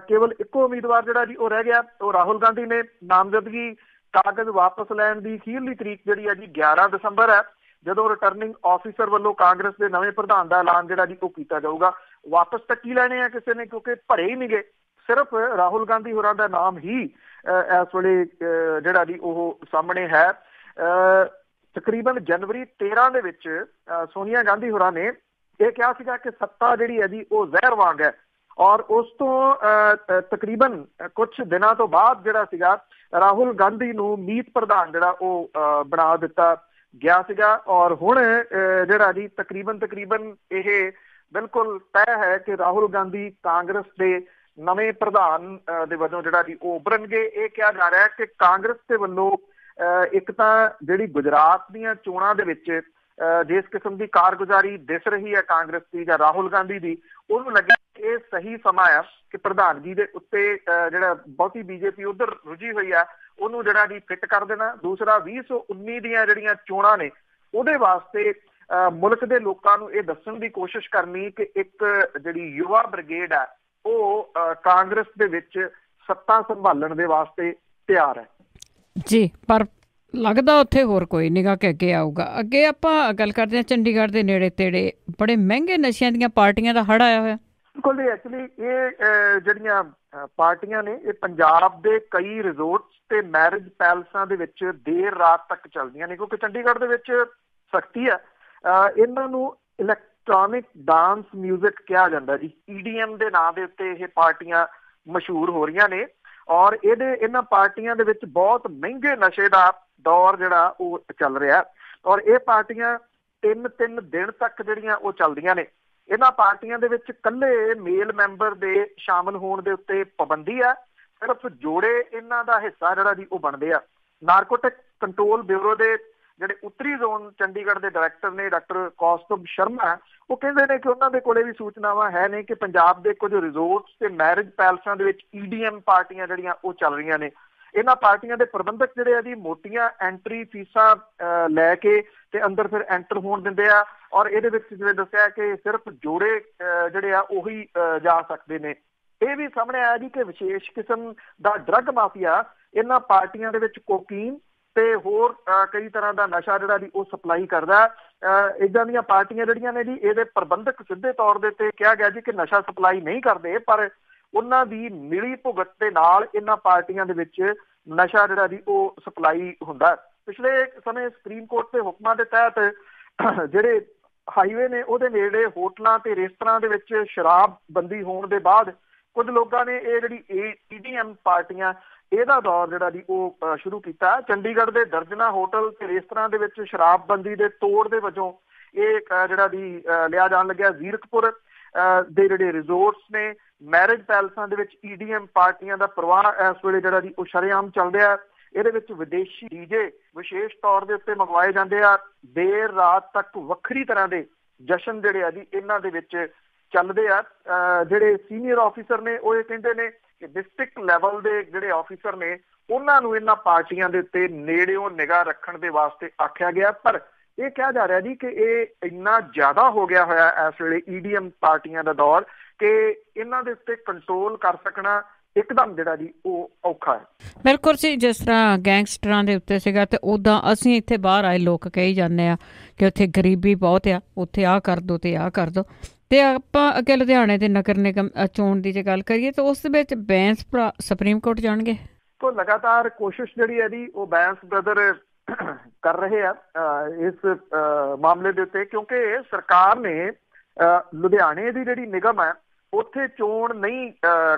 ਕੇਵਲ ਇੱਕੋ ਉਮੀਦਵਾਰ ਜਿਹੜਾ ਜੀ ਉਹ ਰਹਿ ਗਿਆ। ਉਹ ਰਾਹੁਲ ਗਾਂਧੀ ਨੇ ਨਾਮਜ਼ਦਗੀ ਕਾਗਜ਼ ਵਾਪਸ ਲੈਣ ਦੀ ਅਖੀਰਲੀ ਤਰੀਕ ਜਿਹੜੀ ਹੈ ਜੀ 11 ਦਸੰਬਰ ਹੈ, ਜਦੋਂ ਰਿਟਰਨਿੰਗ ਆਫਿਸਰ ਵੱਲੋਂ ਕਾਂਗਰਸ ਦੇ ਨਵੇਂ ਪ੍ਰਧਾਨ ਦਾ ਐਲਾਨ ਜਿਹੜਾ ਜੀ ਉਹ ਕੀਤਾ ਜਾਊਗਾ। ਵਾਪਸ ਤਾਂ ਕੀ ਲੈਣੇ ਆ ਕਿਸੇ ਨੇ, ਕਿਉਂਕਿ ਭਰੇ ਹੀ ਨਹੀਂ ਗਏ। ਸਿਰਫ ਰਾਹੁਲ ਗਾਂਧੀ ਹੋਰਾਂ ਦਾ ਨਾਮ ਹੀ ਇਸ ਵੇਲੇ ਜਿਹੜਾ ਜੀ ਉਹ ਸਾਹਮਣੇ ਹੈ। ਤਕਰੀਬਨ ਜਨਵਰੀ 13 ਦੇ ਵਿੱਚ ਸੋਨੀਆ ਗਾਂਧੀ ਹੋਰਾਂ ਨੇ ਇਹ ਕਿਹਾ ਸੀਗਾ ਕਿ ਸੱਤਾ ਜਿਹੜੀ ਹੈ ਜੀ ਉਹ ਜ਼ਹਿਰ ਵਾਂਗ ਹੈ। ਔਰ ਉਸ ਤੋਂ ਤਕਰੀਬਨ ਕੁਛ ਦਿਨਾਂ ਤੋਂ ਬਾਅਦ ਜਿਹੜਾ ਸੀਗਾ ਰਾਹੁਲ ਗਾਂਧੀ ਨੂੰ ਮੀਤ ਪ੍ਰਧਾਨ ਜਿਹੜਾ ਉਹ ਬਣਾ ਦਿੱਤਾ ਗਿਆ ਸੀਗਾ। ਔਰ ਹੁਣ ਜਿਹੜਾ ਜੀ ਤਕਰੀਬਨ ਇਹ ਬਿਲਕੁਲ ਤੈਅ ਹੈ ਕਿ ਰਾਹੁਲ ਗਾਂਧੀ ਕਾਂਗਰਸ ਦੇ ਨਵੇਂ ਪ੍ਰਧਾਨ ਦੇ ਵਜੋਂ ਜਿਹੜਾ ਜੀ ਉਹ ਉਭਰਨਗੇ। ਇਹ ਕਿਹਾ ਜਾ ਰਿਹਾ ਕਿ ਕਾਂਗਰਸ ਦੇ ਵੱਲੋਂ ਇੱਕ ਤਾਂ ਜਿਹੜੀ ਗੁਜਰਾਤ ਦੀਆਂ ਚੋਣਾਂ ਦੇ ਵਿੱਚ ਜਿਸ ਕਿਸਮ ਦੀ ਕਾਰਗੁਜ਼ਾਰੀ ਦਿਸ ਰਹੀ ਹੈ ਕਾਂਗਰਸ ਦੀ ਜਾਂ ਰਾਹੁਲ ਗਾਂਧੀ ਦੀ, ਉਹਨੂੰ ਲੱਗਿਆ ਇਹ ਸਹੀ ਸਮਾਂ ਆ ਕਿ ਪ੍ਰਧਾਨਗੀ ਦੇ ਉੱਤੇ ਜਿਹੜਾ ਬਹੁਤੀ ਬੀਜੇਪੀ ਉਧਰ ਰੁਝੀ ਹੋਈ ਆ ਉਹਨੂੰ ਜਿਹੜਾ ਜੀ ਫਿੱਟ ਕਰ ਦੇਣਾ। ਦੂਸਰਾ 2019 ਦੀਆਂ ਜਿਹੜੀਆਂ ਚੋਣਾਂ ਨੇ ਉਹਦੇ ਵਾਸਤੇ ਮੁਲਕ ਦੇ ਲੋਕਾਂ ਨੂੰ ਇਹ ਦੱਸਣ ਦੀ ਕੋਸ਼ਿਸ਼ ਕਰਨੀ ਕਿ ਇੱਕ ਜਿਹੜੀ ਯੁਵਾ ਬ੍ਰਿਗੇਡ ਆ ਉਹ ਕਾਂਗਰਸ ਦੇ ਵਿੱਚ ਸੱਤਾ ਸੰਭਾਲਣ ਦੇ ਵਾਸਤੇ ਤਿਆਰ ਹੈ ਜੀ। ਪਰ ਲੱਗਦਾ ਉੱਥੇ ਹੋਰ ਕੋਈ ਨਿਗਾ ਕਿ ਅੱਗੇ ਆਊਗਾ। ਅੱਗੇ ਆਪਾਂ ਗੱਲ ਕਰਦੇ ਹਾਂ ਚੰਡੀਗੜ੍ਹ ਦੇ ਨੇੜੇ ਤੇੜੇ ਬੜੇ ਮਹਿੰਗੇ ਨਸ਼ਿਆਂ ਦੀਆਂ ਪਾਰਟੀਆਂ ਦਾ ਹੜ੍ਹ ਆਇਆ ਹੋਇਆ। ਬਿਲਕੁਲ ਜੀ, ਐਕਚੁਅਲੀ ਇਹ ਜਿਹੜੀਆਂ ਪਾਰਟੀਆਂ ਨੇ ਇਹ ਪੰਜਾਬ ਦੇ ਕਈ ਰਿਜ਼ੋਰਟਸ ਤੇ ਮੈਰਿਜ ਪੈਲਸਾਂ ਦੇ ਵਿੱਚ ਦੇਰ ਰਾਤ ਤੱਕ ਚੱਲਦੀਆਂ ਨੇ, ਕਿਉਂਕਿ ਚੰਡੀਗੜ੍ਹ ਦੇ ਵਿੱਚ ਸਖਤੀ ਆ। ਇਹਨਾਂ ਨੂੰ ਇਲੈਕਟ੍ਰੋਨਿਕ ਡਾਂਸ ਮਿਊਜ਼ਿਕ ਕਿਹਾ ਜਾਂਦਾ ਜੀ, EDM ਦੇ ਨਾਂ ਦੇ ਉੱਤੇ ਇਹ ਪਾਰਟੀਆਂ ਮਸ਼ਹੂਰ ਹੋ ਰਹੀਆਂ ਨੇ। ਔਰ ਇਹਨਾਂ ਪਾਰਟੀਆਂ ਦੇ ਵਿੱਚ ਬਹੁਤ ਮਹਿੰਗੇ ਨਸ਼ੇ ਦਾ ਦੌਰ ਜਿਹੜਾ ਉਹ ਚੱਲ ਰਿਹਾ। ਔਰ ਇਹ ਪਾਰਟੀਆਂ 3 ਦਿਨ ਤੱਕ ਜਿਹੜੀਆਂ ਉਹ ਚੱਲਦੀਆਂ ਨੇ। ਇਹਨਾਂ ਪਾਰਟੀਆਂ ਦੇ ਵਿੱਚ ਇਕੱਲੇ ਮੇਲ ਮੈਂਬਰ ਦੇ ਸ਼ਾਮਲ ਹੋਣ ਦੇ ਉੱਤੇ ਪਾਬੰਦੀ ਆ, ਸਿਰਫ ਜੋੜੇ ਇਹਨਾਂ ਦਾ ਹਿੱਸਾ ਜਿਹੜਾ ਜੀ ਉਹ ਬਣਦੇ ਆ। ਨਾਰਕੋਟਿਕ ਕੰਟਰੋਲ ਬਿਊਰੋ ਦੇ ਜਿਹੜੇ ਉੱਤਰੀ ਜ਼ੋਨ ਚੰਡੀਗੜ੍ਹ ਦੇ ਡਾਇਰੈਕਟਰ ਨੇ ਡਾਕਟਰ ਕੌਸਤੁਭ ਸ਼ਰਮਾ, ਉਹ ਕਹਿੰਦੇ ਨੇ ਕਿ ਉਹਨਾਂ ਦੇ ਕੋਲੇ ਵੀ ਸੂਚਨਾਵਾਂ ਹੈ ਨੇ ਕਿ ਪੰਜਾਬ ਦੇ ਕੁਝ ਰਿਜ਼ੋਰਟਸ ਤੇ ਮੈਰਿਜ ਪੈਲਸਾਂ ਦੇ ਵਿੱਚ EDM ਪਾਰਟੀਆਂ ਜਿਹੜੀਆਂ ਉਹ ਚੱਲ ਰਹੀਆਂ ਨੇ। ਇਹਨਾਂ ਪਾਰਟੀਆਂ ਦੇ ਪ੍ਰਬੰਧਕ ਜਿਹੜੇ ਆ ਜੀ ਮੋਟੀਆਂ ਐਂਟਰੀ ਫੀਸਾਂ ਲੈ ਕੇ ਤੇ ਅੰਦਰ ਫਿਰ ਐਂਟਰ ਹੋਣ ਦਿੰਦੇ ਆ। ਔਰ ਇਹਦੇ ਵਿੱਚ ਜਿਵੇਂ ਦੱਸਿਆ ਕਿ ਸਿਰਫ ਜੋੜੇ ਜਿਹੜੇ ਆ ਉਹੀ ਜਾ ਸਕਦੇ ਨੇ। ਇਹ ਵੀ ਸਾਹਮਣੇ ਆਇਆ ਜੀ ਕਿ ਵਿਸ਼ੇਸ਼ ਕਿਸਮ ਦਾ ਡਰੱਗ ਮਾਫੀਆ ਇਹਨਾਂ ਪਾਰਟੀਆਂ ਦੇ ਵਿੱਚ ਕੋਕੀਨ ਤੇ ਹੋਰ ਕਈ ਤਰ੍ਹਾਂ ਦਾ ਨਸ਼ਾ ਜਿਹੜਾ ਜੀ ਉਹ ਸਪਲਾਈ ਕਰਦਾ। ਇੱਦਾਂ ਦੀਆਂ ਪਾਰਟੀਆਂ ਜਿਹੜੀਆਂ ਨੇ ਜੀ ਇਹਦੇ ਪ੍ਰਬੰਧਕ ਸਿੱਧੇ ਤੌਰ ਦੇ ਉੱਤੇ ਕਿਹਾ ਗਿਆ ਜੀ ਕਿ ਨਸ਼ਾ ਸਪਲਾਈ ਨਹੀਂ ਕਰਦੇ, ਪਰ ਉਹਨਾਂ ਦੀ ਮਿਲੀ ਭੁਗਤ ਦੇ ਨਾਲ ਇਹਨਾਂ ਪਾਰਟੀਆਂ ਦੇ ਵਿੱਚ ਨਸ਼ਾ ਜਿਹੜਾ ਜੀ ਉਹ ਸਪਲਾਈ ਹੁੰਦਾ। ਪਿਛਲੇ ਸਮੇਂ ਸੁਪਰੀਮ ਕੋਰਟ ਦੇ ਹੁਕਮਾਂ ਦੇ ਤਹਿਤ ਜਿਹੜੇ ਹਾਈਵੇ ਨੇ ਉਹਦੇ ਨੇੜੇ ਹੋਟਲਾਂ ਤੇ ਰੇਸਤਰਾਂ ਦੇ ਵਿੱਚ ਸ਼ਰਾਬ ਬੰਦੀ ਹੋਣ ਦੇ ਬਾਅਦ ਕੁਝ ਲੋਕਾਂ ਨੇ ਇਹ ਜਿਹੜੀ EDM ਪਾਰਟੀਆਂ ਇਹਦਾ ਦੌਰ ਜਿਹੜਾ ਜੀ ਉਹ ਸ਼ੁਰੂ ਕੀਤਾ। ਚੰਡੀਗੜ੍ਹ ਦੇ ਦਰਜਨਾਂ ਹੋਟਲ ਤੇ ਰੇਸਤਰਾਂ ਦੇ ਵਿੱਚ ਸ਼ਰਾਬਬੰਦੀ ਦੇ ਤੋੜ ਦੇ ਵਜੋਂ ਇਹ ਜਿਹੜਾ ਜੀ ਲਿਆ ਜਾਣ ਲੱਗਿਆ। ਜ਼ੀਰਕਪੁਰ ਦੇ ਜਿਹੜੇ ਰਿਜ਼ੋਰਟਸ ਨੇ ਮੈਰਿਜ ਪੈਲਸਾਂ ਦੇ ਵਿੱਚ EDM ਪਾਰਟੀਆਂ ਦਾ ਪ੍ਰਵਾਹ ਇਸ ਵੇਲੇ ਜਿਹੜਾ ਜੀ ਉਹ ਸ਼ਰੇਆਮ ਚੱਲ ਰਿਹਾ। ਇਹਦੇ ਵਿੱਚ ਵਿਦੇਸ਼ੀ DJ ਵਿਸ਼ੇਸ਼ ਤੌਰ ਦੇ ਉੱਤੇ ਮੰਗਵਾਏ ਜਾਂਦੇ ਆ। ਦੇਰ ਰਾਤ ਤੱਕ ਵੱਖਰੀ ਤਰ੍ਹਾਂ ਦੇ ਜਸ਼ਨ ਜਿਹੜੇ ਆ ਜੀ ਇਹਨਾਂ ਦੇ ਵਿੱਚ ਚੱਲਦੇ ਆ। ਜਿਹੜੇ ਸੀਨੀਅਰ ਆਫੀਸਰ ਨੇ ਉਹ ਇਹ ਕਹਿੰਦੇ ਨੇ ਕਿ ਡਿਸਟ੍ਰਿਕਟ ਲੈਵਲ ਦੇ ਜਿਹੜੇ ਆਫੀਸਰ ਨੇ ਉਹਨਾਂ ਨੂੰ ਇਹਨਾਂ ਪਾਰਟੀਆਂ ਦੇ ਉੱਤੇ ਨੇੜਿਓਂ ਨਿਗਾਹ ਰੱਖਣ ਦੇ ਵਾਸਤੇ ਆਖਿਆ ਗਿਆ। ਪਰ ਇਹ ਕਿਹਾ ਜਾ ਰਿਹਾ ਜੀ ਕਿ ਇਹ ਇੰਨਾ ਜ਼ਿਆਦਾ ਹੋ ਗਿਆ ਹੋਇਆ ਇਸ ਵੇਲੇ EDM ਪਾਰਟੀਆਂ ਦਾ ਦੌਰ ਕਿ ਇਹਨਾਂ ਦੇ ਉੱਤੇ ਕੰਟਰੋਲ ਕਰ ਸਕਣਾ ਇੱਕਦਮ ਜਿਹੜਾ ਜੀ ਉਹ ਔਖਾ ਹੈ। ਬਿਲਕੁਲ ਜੀ, ਜਿਸ ਤਰ੍ਹਾਂ ਗੈਂਗਸਟਰਾਂ ਦੇ ਉੱਤੇ ਸੀਗਾ ਤੇ ਉੱਦਾਂ ਅਸੀਂ ਇੱਥੇ ਬਾਹਰ ਆਏ ਲੋਕ ਕਹੀ ਜਾਂਦੇ ਆ ਕਿ ਉੱਥੇ ਗਰੀਬੀ ਬਹੁਤ ਆ, ਉੱਥੇ ਆਹ ਕਰ ਦਿਓ ਤੇ ਆਹ ਕਰ ਦਿਓ। ਤੇ ਆਪਾਂ ਅੱਗੇ ਲੁਧਿਆਣੇ ਦੇ ਨਗਰ ਨਿਗਮ ਚੋਣ ਦੀ ਜੇ ਗੱਲ ਕਰੀਏ ਤਾਂ ਉਸ ਵਿੱਚ ਬੈਂਸ ਭਰਾ ਸੁਪਰੀਮ ਕੋਰਟ ਜਾਣਗੇ। ਤੋਂ ਲਗਾਤਾਰ ਕੋਸ਼ਿਸ਼ ਜਿਹੜੀ ਹੈ ਜੀ ਉਹ ਬੈਂਸ ਬ੍ਰਦਰ ਕਰ ਰਹੇ ਆ ਇਸ ਮਾਮਲੇ ਦੇ ਉੱਤੇ, ਕਿਉਂਕਿ ਸਰਕਾਰ ਨੇ ਲੁਧਿਆਣੇ ਦੀ ਜਿਹੜੀ ਨਿਗਮ ਹੈ ਉੱਥੇ ਚੋਣ ਨਹੀਂ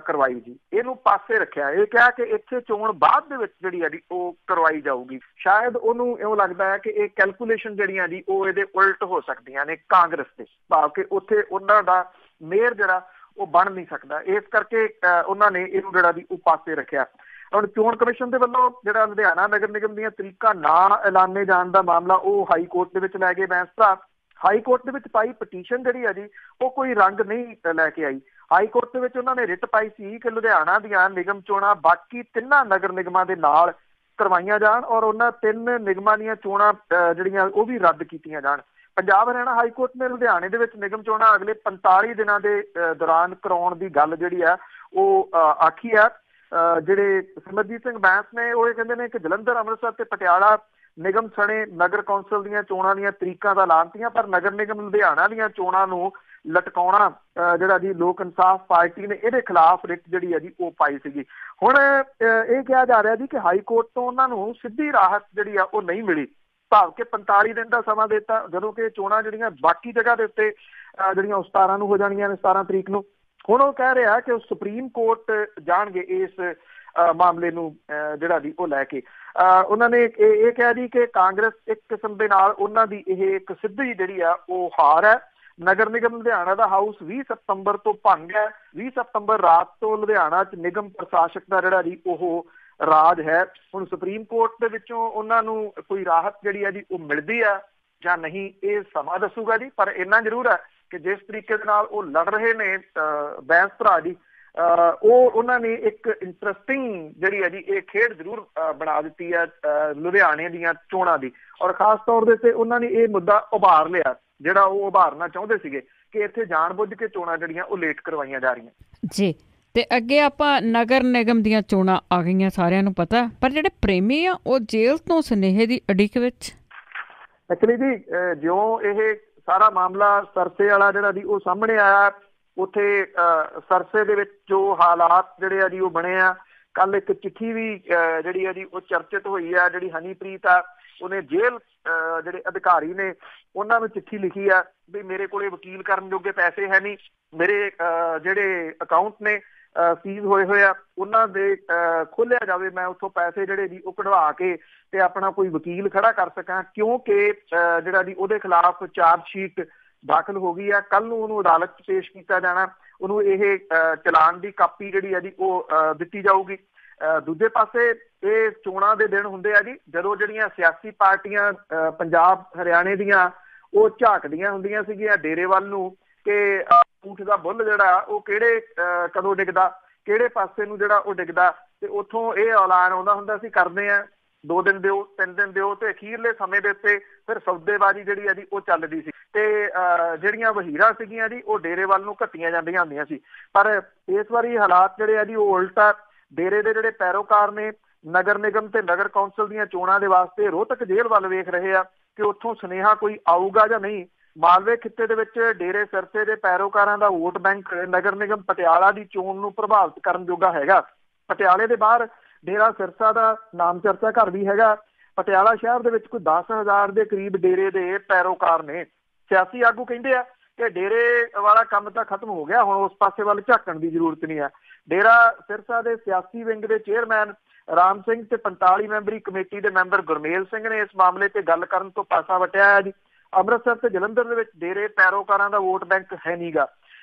ਕਰਵਾਈ ਜੀ, ਇਹਨੂੰ ਪਾਸੇ ਰੱਖਿਆ। ਇਹ ਕਿਹਾ ਕਿ ਇੱਥੇ ਚੋਣ ਬਾਅਦ ਦੇ ਵਿੱਚ ਜਿਹੜੀ ਹੈ ਜੀ ਉਹ ਕਰਵਾਈ ਜਾਊਗੀ। ਸ਼ਾਇਦ ਉਹਨੂੰ ਇਉਂ ਲੱਗਦਾ ਹੈ ਕਿ ਇਹ ਕੈਲਕੂਲੇਸ਼ਨ ਜਿਹੜੀਆਂ ਜੀ ਉਹ ਇਹਦੇ ਉਲਟ ਹੋ ਸਕਦੀਆਂ ਨੇ ਕਾਂਗਰਸ ਦੇ, ਭਾਵ ਕਿ ਉੱਥੇ ਉਹਨਾਂ ਦਾ ਮੇਅਰ ਜਿਹੜਾ ਉਹ ਬਣ ਨਹੀਂ ਸਕਦਾ। ਇਸ ਕਰਕੇ ਉਹਨਾਂ ਨੇ ਇਹਨੂੰ ਜਿਹੜਾ ਜੀ ਉਹ ਪਾਸੇ ਰੱਖਿਆ। ਹੁਣ ਚੋਣ ਕਮਿਸ਼ਨ ਦੇ ਵੱਲੋਂ ਜਿਹੜਾ ਲੁਧਿਆਣਾ ਨਗਰ ਨਿਗਮ ਦੀਆਂ ਤਰੀਕਾਂ ਨਾ ਐਲਾਨੇ ਜਾਣ ਦਾ ਮਾਮਲਾ ਉਹ ਹਾਈ ਕੋਰਟ ਦੇ ਵਿੱਚ ਲੈ ਗਏ ਬੈਂਸ ਭਰਾ। ਹਾਈ ਕੋਰਟ ਦੇ ਵਿੱਚ ਪਾਈ ਪਟੀਸ਼ਨ ਜਿਹੜੀ ਹੈ ਜੀ ਉਹ ਕੋਈ ਰੰਗ ਨਹੀਂ ਲੈ ਕੇ ਆਈ। ਹਾਈ ਕੋਰਟ ਦੇ ਵਿੱਚ ਉਹਨਾਂ ਨੇ ਰਿਟ ਪਾਈ ਸੀ ਕਿ ਲੁਧਿਆਣਾ ਦੀਆਂ ਨਿਗਮ ਚੋਣਾਂ ਬਾਕੀ 3 ਨਗਰ ਨਿਗਮਾਂ ਦੇ ਨਾਲ ਕਰਵਾਈਆਂ ਜਾਣ ਔਰ ਉਹਨਾਂ 3 ਨਿਗਮਾਂ ਦੀਆਂ ਚੋਣਾਂ ਜਿਹੜੀਆਂ ਉਹ ਵੀ ਰੱਦ ਕੀਤੀਆਂ ਜਾਣ। ਪੰਜਾਬ ਹਰਿਆਣਾ ਹਾਈ ਕੋਰਟ ਨੇ ਲੁਧਿਆਣੇ ਦੇ ਵਿੱਚ ਨਿਗਮ ਚੋਣਾਂ ਅਗਲੇ 45 ਦਿਨਾਂ ਦੇ ਦੌਰਾਨ ਕਰਾਉਣ ਦੀ ਗੱਲ ਜਿਹੜੀ ਆ ਉਹ ਆਖੀ ਆ। ਜਿਹੜੇ ਸਿਮਰਜੀਤ ਸਿੰਘ ਬੈਂਸ ਨੇ ਉਹ ਇਹ ਕਹਿੰਦੇ ਨੇ ਕਿ ਜਲੰਧਰ, ਅੰਮ੍ਰਿਤਸਰ ਤੇ ਪਟਿਆਲਾ ਨਿਗਮ ਸਣੇ ਨਗਰ ਕੌਂਸਲ ਦੀਆਂ ਚੋਣਾਂ ਦੀਆਂ ਤਰੀਕਾਂ ਦਾ ਐਲਾਨਤੀਆਂ, ਪਰ ਨਗਰ ਨਿਗਮ ਲੁਧਿਆਣਾ ਦੀਆਂ ਚੋਣਾਂ ਨੂੰ ਲਟਕਾਉਣਾ ਜਿਹੜਾ ਜੀ ਲੋਕ ਇਨਸਾਫ ਪਾਰਟੀ ਨੇ ਇਹਦੇ ਖਿਲਾਫ ਰਿਟ ਜਿਹੜੀ ਹੈ ਜੀ ਉਹ ਪਾਈ ਸੀਗੀ। ਹੁਣ ਇਹ ਕਿਹਾ ਜਾ ਰਿਹਾ ਜੀ ਕਿ ਹਾਈ ਕੋਰਟ ਤੋਂ ਉਹਨਾਂ ਨੂੰ ਸਿੱਧੀ ਰਾਹਤ ਜਿਹੜੀ ਆ ਉਹ ਨਹੀਂ ਮਿਲੀ, ਭਾਵ ਕਿ 45 ਦਿਨ ਦਾ ਸਮਾਂ ਦਿੱਤਾ, ਜਦੋਂ ਕਿ ਚੋਣਾਂ ਜਿਹੜੀਆਂ ਬਾਕੀ ਜਗ੍ਹਾ ਦੇ ਉੱਤੇ ਜਿਹੜੀਆਂ ਉਹ 17 ਨੂੰ ਹੋ ਜਾਣੀਆਂ ਨੇ, 17 ਤਰੀਕ ਨੂੰ। ਹੁਣ ਉਹ ਕਹਿ ਰਿਹਾ ਕਿ ਉਹ ਸੁਪਰੀਮ ਕੋਰਟ ਜਾਣਗੇ ਇਸ ਮਾਮਲੇ ਨੂੰ ਜਿਹੜਾ ਜੀ ਉਹ ਲੈ ਕੇ। ਉਹਨਾਂ ਨੇ ਇਹ ਕਿਹਾ ਜੀ ਕਿ ਕਾਂਗਰਸ ਇੱਕ ਕਿਸਮ ਦੇ ਨਾਲ ਉਹਨਾਂ ਦੀ ਇਹ ਇੱਕ ਸਿੱਧੀ ਜਿਹੜੀ ਆ ਉਹ ਹਾਰ ਹੈ। ਨਗਰ ਨਿਗਮ ਲੁਧਿਆਣਾ ਦਾ ਹਾਊਸ 20 ਸਤੰਬਰ ਤੋਂ ਭੰਗ ਹੈ। 20 ਸਤੰਬਰ ਰਾਤ ਤੋਂ ਲੁਧਿਆਣਾ 'ਚ ਨਿਗਮ ਪ੍ਰਸ਼ਾਸਕ ਦਾ ਜਿਹੜਾ ਜੀ ਉਹ ਰਾਜ ਹੈ। ਹੁਣ ਸੁਪਰੀਮ ਕੋਰਟ ਦੇ ਵਿੱਚੋਂ ਉਹਨਾਂ ਨੂੰ ਕੋਈ ਰਾਹਤ ਜਿਹੜੀ ਹੈ ਜੀ ਉਹ ਮਿਲਦੀ ਆ ਜਾਂ ਨਹੀਂ ਇਹ ਸਮਾਂ ਦੱਸੂਗਾ ਜੀ। ਪਰ ਇੰਨਾ ਜ਼ਰੂਰ ਹੈ ਕਿ ਜਿਸ ਤਰੀਕੇ ਦੇ ਨਾਲ ਉਹ ਲੜ ਰਹੇ ਨੇ ਬੈਂਸ ਭਰਾ ਜੀ, ਉਹ ਉਹਨਾਂ ਨੇ ਇੱਕ ਇੰਟਰਸਟਿੰਗ ਜਿਹੜੀ ਹੈ ਜੀ ਇਹ ਖੇਡ ਜ਼ਰੂਰ ਬਣਾ ਦਿੱਤੀ ਹੈ ਲੁਧਿਆਣੇ ਦੀਆਂ ਚੋਣਾਂ ਦੀ। ਔਰ ਖਾਸ ਤੌਰ ਦੇ ਉੱਤੇ ਉਹਨਾਂ ਨੇ ਇਹ ਮੁੱਦਾ ਉਭਾਰ ਲਿਆ ਜਿਹੜਾ ਉਹ ਉਭਾਰਨਾ ਚਾਹੁੰਦੇ ਸੀਗੇ ਕਿ ਇੱਥੇ ਜਾਣਬੁੱਝ ਕੇ ਚੋਣਾਂ ਜਿਹੜੀਆਂ ਉਹ ਲੇਟ ਕਰਵਾਈਆਂ ਜਾ ਰਹੀਆਂ ਜੀ। ਤੇ ਅੱਗੇ ਆਪਾਂ ਨਗਰ ਨਿਗਮ ਦੀਆਂ ਚੋਣਾਂ ਆ ਗਈਆਂ, ਸਾਰਿਆਂ ਨੂੰ ਪਤਾ, ਪਰ ਜਿਹੜੇ ਪ੍ਰੇਮੀ ਆ ਉਹ ਜੇਲ੍ਹ ਤੋਂ ਸੁਨੇਹੇ ਦੀ ਉਡੀਕ ਵਿੱਚ। ਐਕਚੁਅਲੀ ਜੀ ਜਿਉਂ ਇਹ ਸਾਰਾ ਮਾਮਲਾ ਸਰਸੇ ਵਾਲਾ ਜਿਹੜਾ ਜੀ ਉਹ ਸਾਹਮਣੇ ਆਇਆ, ਉੱਥੇ ਸਰਸੇ ਦੇ ਵਿੱਚ ਜੋ ਹਾਲਾਤ ਜਿਹੜੇ ਆ ਜੀ ਉਹ ਬਣੇ ਆ। ਕੱਲ ਇੱਕ ਚਿੱਠੀ ਵੀ ਜਿਹੜੀ ਆ ਜੀ ਉਹ ਚਰਚਿਤ ਹੋਈ ਆ, ਜਿਹੜੀ ਹਨੀਪ੍ਰੀਤ ਆ ਉਹਨੇ ਜੇਲ੍ਹ ਜਿਹੜੇ ਅਧਿਕਾਰੀ ਨੇ ਉਹਨਾਂ ਨੂੰ ਚਿੱਠੀ ਲਿਖੀ ਆ ਵੀ ਮੇਰੇ ਕੋਲੇ ਵਕੀਲ ਕਰਨ ਜੋਗੇ ਪੈਸੇ ਹੈ ਨਹੀਂ, ਮੇਰੇ ਜਿਹੜੇ ਅਕਾਊਂਟ ਨੇ ਸੀਜ਼ ਹੋਏ ਆ ਉਹਨਾਂ ਦੇ ਖੋਲ੍ਹਿਆ ਜਾਵੇ, ਮੈਂ ਉੱਥੋਂ ਪੈਸੇ ਜਿਹੜੇ ਜੀ ਉਹ ਕਢਵਾ ਕੇ ਤੇ ਆਪਣਾ ਕੋਈ ਵਕੀਲ ਖੜਾ ਕਰ ਸਕਾਂ, ਕਿਉਂਕਿ ਜਿਹੜਾ ਜੀ ਉਹਦੇ ਖਿਲਾਫ ਚਾਰਜ ਸ਼ੀਟ ਦਾਖਲ ਹੋ ਗਈ ਆ। ਕੱਲ ਨੂੰ ਉਹਨੂੰ ਅਦਾਲਤ 'ਚ ਪੇਸ਼ ਕੀਤਾ ਜਾਣਾ, ਉਹਨੂੰ ਇਹ ਚਲਾਨ ਦੀ ਕਾਪੀ ਜਿਹੜੀ ਆ ਜੀ ਉਹ ਦਿੱਤੀ ਜਾਊਗੀ। ਦੂਜੇ ਪਾਸੇ ਇਹ ਚੋਣਾਂ ਦੇ ਦਿਨ ਹੁੰਦੇ ਆ ਜੀ ਜਦੋਂ ਜਿਹੜੀਆਂ ਸਿਆਸੀ ਪਾਰਟੀਆਂ ਪੰਜਾਬ ਹਰਿਆਣੇ ਦੀਆਂ ਉਹ ਝਾਕਦੀਆਂ ਹੁੰਦੀਆਂ ਸੀਗੀਆਂ ਡੇਰੇ ਵੱਲ ਨੂੰ ਕਿ ਊਠ ਦਾ ਬੁੱਲ ਜਿਹੜਾ ਉਹ ਕਿਹੜੇ ਕਦੋਂ ਡਿੱਗਦਾ, ਕਿਹੜੇ ਪਾਸੇ ਨੂੰ ਜਿਹੜਾ ਉਹ ਡਿੱਗਦਾ, ਤੇ ਉੱਥੋਂ ਇਹ ਐਲਾਨ ਆਉਂਦਾ ਹੁੰਦਾ ਸੀ ਕਰਦੇ ਆ 2 ਦਿਨ ਦਿਓ 3 ਦਿਨ ਦਿਓ, ਤੇ ਅਖੀਰਲੇ ਸਮੇਂ ਦੇ ਉੱਤੇ ਫਿਰ ਸੌਦੇਬਾਜ਼ੀ ਜਿਹੜੀ ਆ ਜੀ ਉਹ ਚੱਲਦੀ ਸੀ ਤੇ ਜਿਹੜੀਆਂ ਵਹੀਰਾਂ ਸੀਗੀਆਂ ਜੀ ਉਹ ਡੇਰੇ ਵੱਲ ਨੂੰ ਘੱਟੀਆਂ ਜਾਂਦੀਆਂ ਹੁੰਦੀਆਂ ਸੀ। ਪਰ ਇਸ ਵਾਰੀ ਹਾਲਾਤ ਜਿਹੜੇ ਆ ਜੀ ਉਹ ਉਲਟਾ, ਡੇਰੇ ਦੇ ਜਿਹੜੇ ਪੈਰੋਕਾਰ ਨੇ ਨਗਰ ਨਿਗਮ ਤੇ ਨਗਰ ਕੌਂਸਲ ਦੀਆਂ ਚੋਣਾਂ ਦੇ ਵਾਸਤੇ ਰੋਹਤਕ ਜੇਲ੍ਹ ਵੱਲ ਵੇਖ ਰਹੇ ਆ ਕਿ ਉੱਥੋਂ ਸੁਨੇਹਾ ਕੋਈ ਆਊਗਾ ਜਾਂ ਨਹੀਂ। ਮਾਲਵੇ ਖਿੱਤੇ ਦੇ ਵਿੱਚ ਡੇਰੇ ਸਿਰਸੇ ਦੇ ਪੈਰੋਕਾਰਾਂ ਦਾ ਵੋਟ ਬੈਂਕ ਨਗਰ ਨਿਗਮ ਪਟਿਆਲਾ ਦੀ ਚੋਣ ਨੂੰ ਪ੍ਰਭਾਵਿਤ ਕਰਨ ਜੋਗਾ ਹੈਗਾ। ਪਟਿਆਲੇ ਦੇ ਬਾਹਰ ਡੇਰਾ ਸਿਰਸਾ ਦਾ ਨਾਮ ਚਰਚਾ ਘਰ ਵੀ ਹੈਗਾ। ਪਟਿਆਲਾ ਸ਼ਹਿਰ ਦੇ ਵਿੱਚ ਕੋਈ 10,000 ਦੇ ਕਰੀਬ ਡੇਰੇ ਦੇ ਪੈਰੋਕਾਰ ਨੇ। ਸਿਆਸੀ ਆਗੂ ਕਹਿੰਦੇ ਆ ਕਿ ਡੇਰੇ ਵਾਲਾ ਕੰਮ ਤਾਂ ਖਤਮ ਹੋ ਗਿਆ, ਹੁਣ ਉਸ ਪਾਸੇ ਵੱਲ ਝਾਕਣ ਦੀ ਜ਼ਰੂਰਤ ਨਹੀਂ ਹੈ। ਡੇਰਾ ਸਿਰਸਾ ਦੇ ਸਿਆਸੀ ਵਿੰਗ ਦੇ ਚੇਅਰਮੈਨ ਰਾਮ ਸਿੰਘ ਤੇ 45 ਮੈਂਬਰੀ ਕਮੇਟੀ ਦੇ ਮੈਂਬਰ ਗੁਰਮੇਲ ਸਿੰਘ ਨੇ ਇਸ ਮਾਮਲੇ ਤੇ ਗੱਲ ਕਰਨ ਤੋਂ ਪਾਸਾ ਵਟਿਆ ਹੈ ਜੀ। ਅੰਮ੍ਰਿਤਸਰ ਤੇ ਜਲੰਧਰ ਦੇ ਵਿੱਚ ਡੇਰੇ ਪੈਰੋਕਾਰਾਂ ਦਾ ਵੋਟ ਬੈਂਕ ਹੈ ਨਹੀਂਗਾ।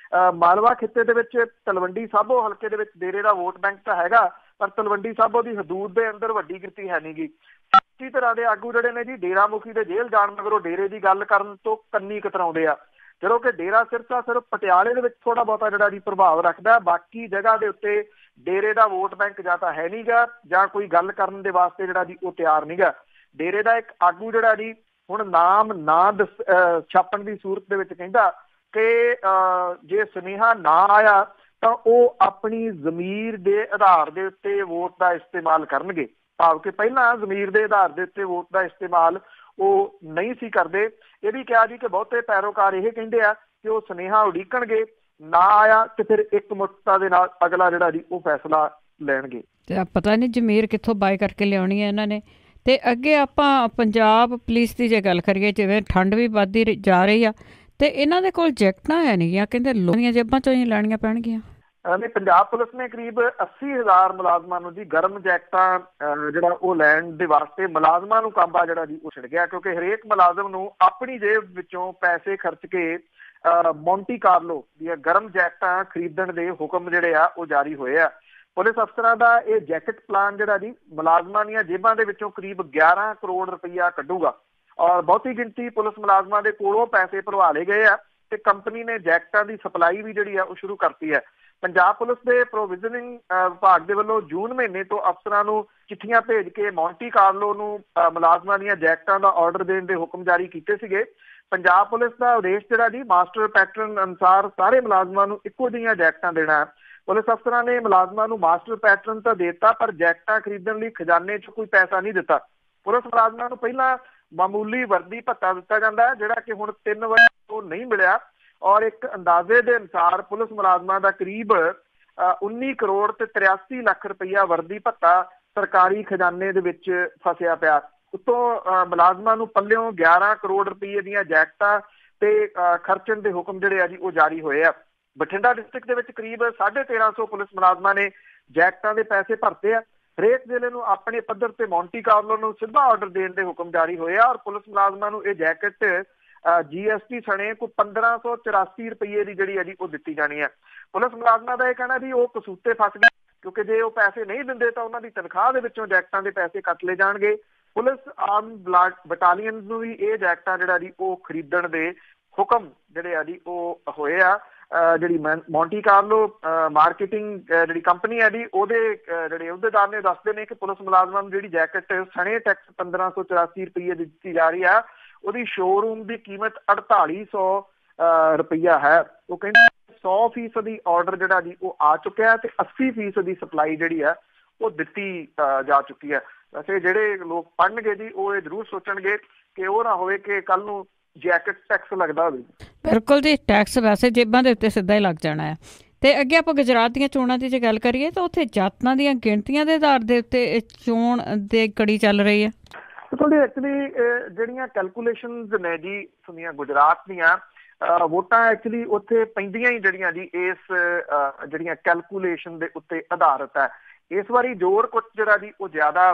ਮਾਲਵਾ ਖਿੱਤੇ ਦੇ ਵਿੱਚ ਤਲਵੰਡੀ ਸਾਬੋ ਹਲਕੇ ਦੇ ਵਿੱਚ ਡੇਰੇ ਦਾ ਵੋਟ ਬੈਂਕ ਤਾਂ ਹੈਗਾ, ਪਰ ਤਲਵੰਡੀ ਸਾਬੋ ਦੀ ਹਦੂਦ ਦੇ ਅੰਦਰ ਵੱਡੀ ਗਿਣਤੀ ਹੈ ਨਹੀਂਗੀ। ਇਸੇ ਤਰ੍ਹਾਂ ਦੇ ਆਗੂ ਜਿਹੜੇ ਨੇ ਜੀ ਡੇਰਾ ਮੁਖੀ ਦੇ ਜੇਲ੍ਹ ਜਾਣ ਮਗਰੋਂ ਡੇਰੇ ਦੀ ਗੱਲ ਕਰਨ ਤੋਂ ਕੰਨੀ ਕਤਰਾਉਂਦੇ ਆ, ਜਦੋਂ ਕਿ ਡੇਰਾ ਸਿਰਸਾ ਸਿਰਫ ਪਟਿਆਲੇ ਦੇ ਵਿੱਚ ਥੋੜਾ ਬਹੁਤਾ ਜਿਹੜਾ ਜੀ ਪ੍ਰਭਾਵ ਰੱਖਦਾ, ਬਾਕੀ ਜਗ੍ਹਾ ਦੇ ਉੱਤੇ ਡੇਰੇ ਦਾ ਵੋਟ ਬੈਂਕ ਜਾਂ ਤਾਂ ਹੈ ਨਹੀਂਗਾ ਜਾਂ ਕੋਈ ਗੱਲ ਕਰਨ ਦੇ ਵਾਸਤੇ ਜਿਹੜਾ ਜੀ ਉਹ ਤਿਆਰ ਨਹੀਂਗਾ। ਡੇਰੇ ਦਾ ਇੱਕ ਆਗੂ ਜਿਹੜਾ ਜੀ ਹੁਣ ਨਾਮ ਨਾ ਛਾਪਣ ਦੀ ਸੂਰਤ ਦੇ ਵਿੱਚ ਕਹਿੰਦਾ ਕਿ ਜੇ ਸੁਨੇਹਾ ਨਾ ਆਇਆ ਤਾਂ ਉਹ ਆਪਣੀ ਜ਼ਮੀਰ ਦੇ ਆਧਾਰ ਦੇ ਉੱਤੇ ਵੋਟ ਦਾ ਇਸਤੇਮਾਲ ਕਰਨਗੇ। ਭਾਵ ਕਿ ਪਹਿਲਾਂ ਜ਼ਮੀਰ ਦੇ ਆਧਾਰ ਦੇ ਉੱਤੇ ਵੋਟ ਦਾ ਇਸਤੇਮਾਲ ਉਹ ਨਹੀਂ ਸੀ ਕਰਦੇ। ਇਹ ਵੀ ਕਿਹਾ ਜੀ ਕਿ ਬਹੁਤੇ ਪੈਰੋਕਾਰ ਇਹ ਕਹਿੰਦੇ ਆ ਕਿ ਉਹ ਸੁਨੇਹਾ ਉਡੀਕਣਗੇ, ਨਾ ਆਇਆ ਤੇ ਫਿਰ ਇੱਕ ਮੁੱਠਤਾ ਦੇ ਨਾਲ ਅਗਲਾ ਜਿਹੜਾ ਜੀ ਉਹ ਫੈਸਲਾ ਲੈਣਗੇ। ਤੇ ਪਤਾ ਨਹੀਂ ਜ਼ਮੀਰ ਕਿੱਥੋਂ ਬਾਏ ਕਰਕੇ ਲਿਆਉਣੀ ਹੈ ਇਹਨਾਂ ਨੇ। ਤੇ ਅੱਗੇ ਆਪਾਂ ਪੰਜਾਬ ਪੁਲਿਸ ਦੀ ਜੇ ਗੱਲ ਕਰੀਏ, ਜਿਵੇਂ ਠੰਡ ਵੀ ਵੱਧਦੀ ਜਾ ਰਹੀ ਆ ਤੇ ਇਹਨਾਂ ਦੇ ਕੋਲ ਜੈਕਟਾਂ ਹੈ ਨਹੀਂ, ਕਹਿੰਦੇ ਲੋਕਾਂ ਦੀਆਂ ਜੇਬਾਂ ਚੋਂ ਹੀ ਲੈਣੀਆਂ ਪੈਣਗੀਆਂ। ਪੰਜਾਬ ਪੁਲਿਸ ਨੇ ਕਰੀਬ 80,000 ਮੁਲਾਜ਼ਮਾਂ ਨੂੰ ਜੀ ਗਰਮ ਜੈਕਟਾਂ ਜਿਹੜਾ ਉਹ ਲੈਣ ਦੇ ਵਾਸਤੇ ਮੁਲਾਜ਼ਮਾਂ ਨੂੰ ਕਾਂਬਾ ਜਿਹੜਾ ਜੀ ਉਹ ਛਿੜ ਗਿਆ, ਕਿਉਂਕਿ ਹਰੇਕ ਮੁਲਾਜ਼ਮ ਨੂੰ ਆਪਣੀ ਜੇਬ ਵਿੱਚੋਂ ਪੈਸੇ ਖਰਚ ਕੇ ਮੌਂਟੀ ਕਾਰਲੋ ਦੀਆਂ ਗਰਮ ਜੈਕਟਾਂ ਖਰੀਦਣ ਦੇ ਹੁਕਮ ਜਿਹੜੇ ਆ ਉਹ ਜਾਰੀ ਹੋਏ ਆ। ਪੁਲਿਸ ਅਫਸਰਾਂ ਦਾ ਇਹ ਜੈਕਟ ਪਲਾਨ ਜਿਹੜਾ ਜੀ ਮੁਲਾਜ਼ਮਾਂ ਦੀਆਂ ਜੇਬਾਂ ਦੇ ਵਿੱਚੋਂ ਕਰੀਬ 11 ਕਰੋੜ ਰੁਪਈਆ ਕੱਢੂਗਾ ਔਰ ਬਹੁਤੀ ਗਿਣਤੀ ਪੁਲਿਸ ਮੁਲਾਜ਼ਮਾਂ ਦੇ ਕੋਲੋਂ ਪੈਸੇ ਭਰਵਾ ਲਏ ਗਏ ਆ ਤੇ ਕੰਪਨੀ ਨੇ ਜੈਕਟਾਂ ਦੀ ਸਪਲਾਈ ਵੀ ਜਿਹੜੀ ਆ ਉਹ ਸ਼ੁਰੂ ਕਰਤੀ ਹੈ। ਪੰਜਾਬ ਪੁਲਿਸ ਦੇ ਪ੍ਰੋਵੀਜ਼ਨਿੰਗ ਵਿਭਾਗ ਦੇ ਵੱਲੋਂ ਜੂਨ ਮਹੀਨੇ ਤੋਂ ਅਫਸਰਾਂ ਨੂੰ ਚਿੱਠੀਆਂ ਭੇਜ ਕੇ ਮੌਂਟੀ ਕਾਰਲੋ ਨੂੰ ਮੁਲਾਜ਼ਮਾਂ ਦੀਆਂ ਜੈਕਟਾਂ ਦਾ ਆਰਡਰ ਦੇਣ ਦੇ ਹੁਕਮ ਜਾਰੀ ਕੀਤੇ ਸੀਗੇ। ਪੰਜਾਬ ਪੁਲਿਸ ਦਾ ਉਦੇਸ਼ ਜਿਹੜਾ ਜੀ ਮਾਸਟਰ ਪੈਟਰਨ ਅਨੁਸਾਰ ਸਾਰੇ ਮੁਲਾਜ਼ਮਾਂ ਨੂੰ ਇੱਕੋ ਜਿਹੀਆਂ ਜੈਕਟਾਂ ਦੇਣਾ ਹੈ। ਪੁਲਿਸ ਅਫਸਰਾਂ ਨੇ ਮੁਲਾਜ਼ਮਾਂ ਨੂੰ ਮਾਸਟਰ ਪੈਟਰਨ ਤਾਂ ਦੇ ਦਿੱਤਾ, ਪਰ ਜੈਕਟਾਂ ਖਰੀਦਣ ਲਈ ਖਜ਼ਾਨੇ 'ਚ ਕੋਈ ਪੈਸਾ ਨਹੀਂ ਦਿੱਤਾ। ਪੁਲਿਸ ਮੁਲਾਜ਼ਮਾਂ ਨੂੰ ਪਹਿਲਾਂ ਮਾਮੂਲੀ ਵਰਦੀ ਭੱਤਾ ਦਿੱਤਾ ਜਾਂਦਾ ਹੈ, ਜਿਹੜਾ ਕਿ ਹੁਣ 3 ਵਾਰ ਤੋਂ ਨਹੀਂ ਮਿਲਿਆ ਔਰ ਇੱਕ ਅੰਦਾਜ਼ੇ ਦੇ ਅਨੁਸਾਰ ਪੁਲਿਸ ਮੁਲਾਜ਼ਮਾਂ ਦਾ ਕਰੀਬ 19 ਕਰੋੜ ਤੇ 83 ਲੱਖ ਰੁਪਈਆ ਵਰਦੀ ਭੱਤਾ ਸਰਕਾਰੀ ਖਜ਼ਾਨੇ ਦੇ ਵਿੱਚ ਫਸਿਆ ਪਿਆ। ਉੱਤੋਂ ਮੁਲਾਜ਼ਮਾਂ ਨੂੰ ਪੱਲਿਓਂ 11 ਕਰੋੜ ਰੁਪਈਏ ਦੀਆਂ ਜੈਕਟਾਂ ਤੇ ਖਰਚਣ ਦੇ ਹੁਕਮ ਜਿਹੜੇ ਆ ਜੀ ਉਹ ਜਾਰੀ ਹੋਏ ਆ। ਬਠਿੰਡਾ ਡਿਸਟ੍ਰਿਕਟ ਦੇ ਵਿੱਚ ਕਰੀਬ 150 ਪੁਲਿਸ ਮੁਲਾਜ਼ਮਾਂ ਨੇ ਜੈਕਟਾਂ ਦੇ ਪੈਸੇ ਭਰਤੇ ਆ। ਹਰੇਕ ਜ਼ਿਲ੍ਹੇ ਨੂੰ ਆਪਣੇ ਪੱਧਰ ਤੇ ਮੌਂਟੀ ਕਾਰਲੋ ਨੂੰ ਸਿੱਧਾ ਆਰਡਰ ਦੇਣ ਦੇ ਹੁਕਮ ਜਾਰੀ ਹੋਏ ਆ ਔਰ ਪੁਲਿਸ ਮੁਲਾਜ਼ਮਾਂ ਨੂੰ ਇਹ ਜੈਕਟ GST ਸਣੇ ਕੋਈ 1584 ਰੁਪਈਏ ਦੀ ਜਿਹੜੀ ਹੈ ਜੀ ਉਹ ਦਿੱਤੀ ਜਾਣੀ ਹੈ। ਪੁਲਿਸ ਮੁਲਾਜ਼ਮਾਂ ਦਾ ਇਹ ਕਹਿਣਾ ਵੀ ਉਹ ਕਸੂਤੇ ਫਸ ਗਏ, ਕਿਉਂਕਿ ਜੇ ਉਹ ਪੈਸੇ ਨਹੀਂ ਦਿੰਦੇ ਤਾਂ ਉਹਨਾਂ ਦੀ ਤਨਖਾਹ ਦੇ ਵਿੱਚੋਂ ਜੈਕਟਾਂ ਦੇ ਪੈਸੇ ਕੱਟ ਲਏ ਜਾਣਗੇ। ਪੁਲਿਸ ਆਰਮ ਬਟਾਲੀਅਨ ਨੂੰ ਵੀ ਇਹ ਜੈਕਟਾਂ ਜਿਹੜਾ ਜੀ ਉਹ ਖਰੀਦਣ ਦੇ ਹੁਕਮ ਜਿਹੜੇ ਆ ਜੀ ਉਹ ਹੋਏ ਆ। ਜਿਹੜੀ ਮੌਂਟੀ ਕਾਰਲੋ ਮਾਰਕੀਟਿੰਗ ਜਿਹੜੀ ਕੰਪਨੀ ਹੈ ਜੀ ਉਹਦੇ ਜਿਹੜੇ ਅਹੁਦੇਦਾਰ ਨੇ ਦੱਸਦੇ ਨੇ ਕਿ ਪੁਲਿਸ ਮੁਲਾਜ਼ਮਾਂ ਨੂੰ ਜਿਹੜੀ ਜੈਕਟ ਸਣੇ ਟੈਕਸ 1584 ਰੁਪਈਏ ਦੀ ਦਿੱਤੀ ਜਾ ਰਹੀ ਆ, ਉਹਦੀ ਸ਼ੋਰੂਮ ਦੀ ਕੀਮਤ 4800 ਰੁਪਈਆ ਹੈ। ਉਹ ਕਹਿੰਦੇ 100% ਆਰਡਰ ਜਿਹੜਾ ਜੀ ਉਹ ਆ ਚੁੱਕਿਆ ਹੈ ਤੇ 80% ਸਪਲਾਈ ਜਿਹੜੀ ਹੈ ਉਹ ਦਿੱਤੀ ਜਾ ਚੁੱਕੀ ਹੈ। ਵੈਸੇ ਜਿਹੜੇ ਲੋਕ ਪੜ੍ਹਨਗੇ ਜੀ ਉਹ ਇਹ ਜ਼ਰੂਰ ਸੋਚਣਗੇ ਕਿ ਉਹ ਨਾ ਹੋਵੇ ਕਿ ਕੱਲ ਨੂੰ ਜੈਕਟ ਟੈਕਸ ਲੱਗਦਾ ਹੋਵੇ। ਬਿਲਕੁਲ ਜੀ, ਟੈਕਸ ਵੈਸੇ ਜੇਬਾਂ ਦੇ ਉੱਤੇ ਸਿੱਧਾ ਹੀ ਲੱਗ ਜਾਣਾ ਹੈ। ਤੇ ਅੱਗੇ ਆਪਾਂ ਗੁਜਰਾਤ ਦੀਆਂ ਚੋਣਾਂ ਦੀ ਜੇ ਗੱਲ ਕਰੀਏ ਤਾਂ ਉੱਥੇ ਜਾਤਾਂ ਦੀਆਂ ਗਿਣਤੀਆਂ ਦੇ ਆਧਾਰ ਦੇ ਉੱਤੇ ਇਹ ਚੋਣ ਦੇ ਕੜੀ ਚੱਲ ਰਹੀ ਹੈ। ਤੁਹਾਡੀ ਐਕਚੁਅਲੀ ਜਿਹੜੀਆਂ ਕੈਲਕੂਲੇਸ਼ਨਸ ਨੇ ਜੀ ਸੁਣੀਆਂ ਗੁਜਰਾਤ ਦੀਆਂ ਵੋਟਾਂ ਐਕਚੁਅਲੀ ਉੱਥੇ ਪੈਂਦੀਆਂ ਹੀ ਜਿਹੜੀਆਂ ਜੀ ਇਸ ਜਿਹੜੀਆਂ ਕੈਲਕੂਲੇਸ਼ਨ ਦੇ ਉੱਤੇ ਆਧਾਰਿਤ ਹੈ। ਇਸ ਵਾਰੀ ਜ਼ੋਰ ਕੁਝ ਜਿਹੜਾ ਜੀ ਉਹ ਜ਼ਿਆਦਾ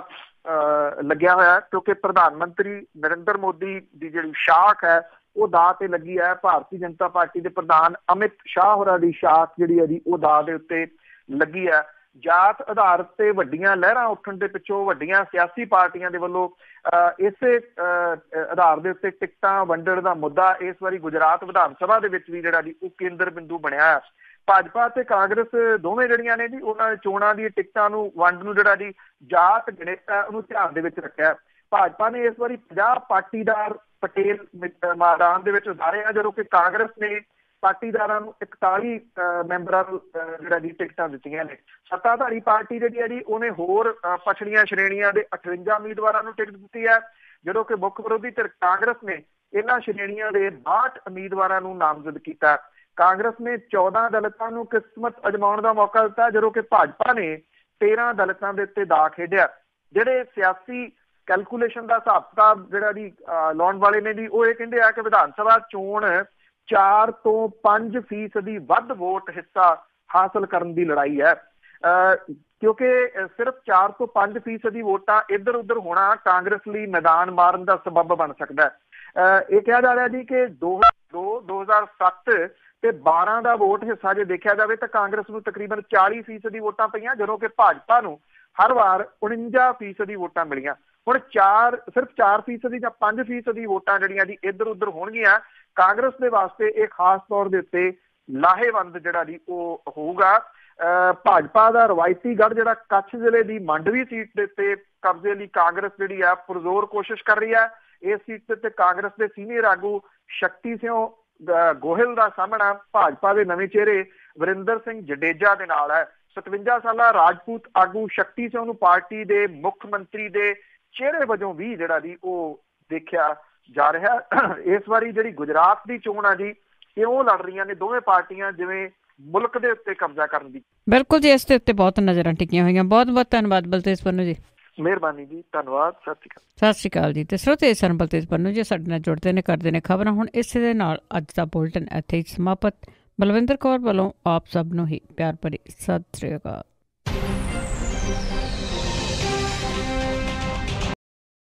ਲੱਗਿਆ ਹੋਇਆ ਕਿਉਂਕਿ ਪ੍ਰਧਾਨ ਮੰਤਰੀ ਨਰਿੰਦਰ ਮੋਦੀ ਦੀ ਜਿਹੜੀ ਸ਼ਾਖ ਹੈ ਉਹ ਦਾਅ ਤੇ ਲੱਗੀ ਹੈ। ਭਾਰਤੀ ਜਨਤਾ ਪਾਰਟੀ ਦੇ ਪ੍ਰਧਾਨ ਅਮਿਤ ਸ਼ਾਹ ਹੋਰਾਂ ਦੀ ਸ਼ਾਖ ਜਿਹੜੀ ਹੈ ਜੀ ਉਹ ਦਾਅ ਦੇ ਉੱਤੇ ਲੱਗੀ ਹੈ। ਜਾਤ ਆਧਾਰਿਤ ਤੇ ਵੱਡੀਆਂ ਲਹਿਰਾਂ ਉੱਠਣ ਦੇ ਪਿੱਛੋਂ ਵੱਡੀਆਂ ਸਿਆਸੀ ਪਾਰਟੀਆਂ ਦੇ ਵੱਲੋਂ ਇਸੇ ਆਧਾਰ ਦੇ ਉੱਤੇ ਟਿਕਟਾਂ ਵੰਡਣ ਦਾ ਮੁੱਦਾ ਇਸ ਵਾਰੀ ਗੁਜਰਾਤ ਵਿਧਾਨ ਸਭਾ ਦੇ ਵਿੱਚ ਵੀ ਜਿਹੜਾ ਜੀ ਉਹ ਕੇਂਦਰ ਬਿੰਦੂ ਬਣਿਆ। ਭਾਜਪਾ ਤੇ ਕਾਂਗਰਸ ਦੋਵੇਂ ਜਿਹੜੀਆਂ ਨੇ ਜੀ ਉਹਨਾਂ ਨੇ ਚੋਣਾਂ ਦੀ ਟਿਕਟਾਂ ਨੂੰ ਵੰਡ ਨੂੰ ਜਿਹੜਾ ਜੀ ਜਾਤ ਗਣਿਤ ਉਹਨੂੰ ਧਿਆਨ ਦੇ ਵਿੱਚ ਰੱਖਿਆ। ਭਾਜਪਾ ਨੇ ਇਸ ਵਾਰੀ 50 ਪਾਟੀਦਾਰ ਪਟੇਲ ਮੈਦਾਨ ਦੇ ਵਿੱਚ ਉਤਾਰੇ ਆ ਜਦੋਂ ਕਿ ਕਾਂਗਰਸ ਨੇ ਪਾਟੀਦਾਰਾਂ ਨੂੰ 41 ਮੈਂਬਰਾਂ ਨੂੰ ਜਿਹੜਾ ਜੀ ਟਿਕਟਾਂ ਦਿੱਤੀਆਂ ਨੇ। ਸੱਤਾਧਾਰੀ ਪਾਰਟੀ ਜਿਹੜੀ ਹੈ ਜੀ ਉਹਨੇ ਹੋਰ ਪਛੜੀਆਂ ਸ਼੍ਰੇਣੀਆਂ ਦੇ 58 ਉਮੀਦਵਾਰਾਂ ਨੂੰ ਟਿਕਟ ਦਿੱਤੀ ਹੈ ਜਦੋਂ ਕਿ ਮੁੱਖ ਵਿਰੋਧੀ ਧਿਰ ਕਾਂਗਰਸ ਨੇ ਇਹਨਾਂ ਸ਼੍ਰੇਣੀਆਂ ਦੇ 62 ਉਮੀਦਵਾਰਾਂ ਨੂੰ ਨਾਮਜ਼ਦ ਕੀਤਾ। ਕਾਂਗਰਸ ਨੇ 14 ਦਲਿਤਾਂ ਨੂੰ ਕਿਸਮਤ ਅਜਮਾਉਣ ਦਾ ਮੌਕਾ ਦਿੱਤਾ ਜਦੋਂ ਕਿ ਭਾਜਪਾ ਨੇ 13 ਦਲਿਤਾਂ ਦੇ ਉੱਤੇ ਦਾਅ ਖੇਡਿਆ। ਜਿਹੜੇ ਸਿਆਸੀ ਕੈਲਕੂਲੇਸ਼ਨ ਦਾ ਹਿਸਾਬ ਕਿਤਾਬ ਜਿਹੜਾ ਜੀ ਲਾਉਣ ਵਾਲੇ ਨੇ ਜੀ ਉਹ ਇਹ ਕਹਿੰਦੇ ਆ ਕਿ ਵਿਧਾਨ ਸਭਾ ਚੋਣ 4 ਤੋਂ 5% ਵੱਧ ਵੋਟ ਹਿੱਸਾ ਹਾਸਲ ਕਰਨ ਦੀ ਲੜਾਈ ਹੈ ਕਿਉਂਕਿ ਸਿਰਫ 4 ਤੋਂ 5% ਵੋਟਾਂ ਇੱਧਰ ਉੱਧਰ ਹੋਣਾ ਕਾਂਗਰਸ ਲਈ ਮੈਦਾਨ ਮਾਰਨ ਦਾ ਸਬੱਬ ਬਣ ਸਕਦਾ ਹੈ। ਇਹ ਕਿਹਾ ਜਾ ਰਿਹਾ ਜੀ ਕਿ 2007 ਤੇ 12 ਦਾ ਵੋਟ ਹਿੱਸਾ ਜੇ ਦੇਖਿਆ ਜਾਵੇ ਤਾਂ ਕਾਂਗਰਸ ਨੂੰ ਤਕਰੀਬਨ 40% ਵੋਟਾਂ ਪਈਆਂ ਜਦੋਂ ਕਿ ਭਾਜਪਾ ਨੂੰ ਹਰ ਵਾਰ 49% ਵੋਟਾਂ ਮਿਲੀਆਂ। ਹੁਣ ਸਿਰਫ 4% ਜਾਂ 5% ਵੋਟਾਂ ਜਿਹੜੀਆਂ ਜੀ ਇੱਧਰ ਉੱਧਰ ਹੋਣਗੀਆਂ ਕਾਂਗਰਸ ਦੇ ਵਾਸਤੇ ਇਹ ਖਾਸ ਤੌਰ ਦੇ ਉੱਤੇ ਲਾਹੇਵੰਦ ਜਿਹੜਾ ਜੀ ਉਹ ਹੋਊਗਾ। ਭਾਜਪਾ ਦਾ ਰਵਾਇਤੀ ਗੜ੍ਹ ਜਿਹੜਾ ਕੱਛ ਜ਼ਿਲ੍ਹੇ ਦੀ ਮੰਡਵੀ ਸੀਟ ਦੇ ਉੱਤੇ ਕਬਜ਼ੇ ਲਈ ਕਾਂਗਰਸ ਜਿਹੜੀ ਆ ਪੁਰਜ਼ੋਰ ਕੋਸ਼ਿਸ਼ ਕਰ ਰਹੀ ਹੈ। ਇਸ ਸੀਟ ਦੇ ਉੱਤੇ ਕਾਂਗਰਸ ਦੇ ਸੀਨੀਅਰ ਆਗੂ ਸ਼ਕਤੀ ਸਿੰਘ ਗੋਹਿਲ ਦਾ ਸਾਹਮਣਾ ਭਾਜਪਾ ਦੇ ਨਵੇਂ ਚਿਹਰੇ ਵਰਿੰਦਰ ਸਿੰਘ ਜਡੇਜਾ ਦੇ ਨਾਲ ਹੈ। 57 ਸਾਲਾ ਰਾਜਪੂਤ ਆਗੂ ਸ਼ਕਤੀ ਸਿੰਘ ਨੂੰ ਪਾਰਟੀ ਦੇ ਮੁੱਖ ਮੰਤਰੀ ਦੇ ਚਿਹਰੇ ਵਜੋਂ ਵੀ ਜਿਹੜਾ ਜੀ ਉਹ ਦੇਖਿਆ ਜਾ ਰਿਹਾ। ਇਸ ਵਾਰੀ ਜਿਹੜੀ ਗੁਜਰਾਤ ਦੀ ਚੋਣ ਆ ਜੀ ਕਿਉਂ ਲੜ ਰਹੀਆਂ ਨੇ ਦੋਵੇਂ ਪਾਰਟੀਆਂ ਜਿਵੇਂ ਮੁਲਕ ਦੇ ਉੱਤੇ ਕਬਜ਼ਾ ਕਰਨ ਦੀ। ਬਿਲਕੁਲ ਜੀ, ਇਸ ਦੇ ਉੱਤੇ ਬਹੁਤ ਨਜ਼ਰਾਂ ਟਿਕੀਆਂ ਹੋਈਆਂ। ਬਹੁਤ ਬਹੁਤ ਧੰਨਵਾਦ ਬਲਤੇਜ ਪੰਨੂ ਜੀ। ਮਿਹਰਬਾਨੀ ਜੀ, ਧੰਨਵਾਦ। ਸਤਿ ਸ਼੍ਰੀ ਅਕਾਲ ਜੀ। ਤੇ ਸਰੋਤੇ ਸਨ ਬਲਤੇਜ ਪੰਨੂ ਜੀ ਸਾਡੇ ਨਾਲ ਜੁੜਦੇ ਨੇ, ਕਰਦੇ ਨੇ ਖਬਰਾਂ। ਹੁਣ ਇਸੇ ਦੇ ਨਾਲ ਅੱਜ ਦਾ ਬੁਲਟਨ ਇੱਥੇ ਹੀ ਸਮਾਪਤ। ਬਲਵਿੰਦਰ ਕੌਰ ਵੱਲੋਂ ਆਪ ਸਭ ਨੂੰ ਹੀ ਪਿਆਰ ਭਰੀ ਸਤਿ ਸ਼੍ਰੀ ਅਕਾਲ।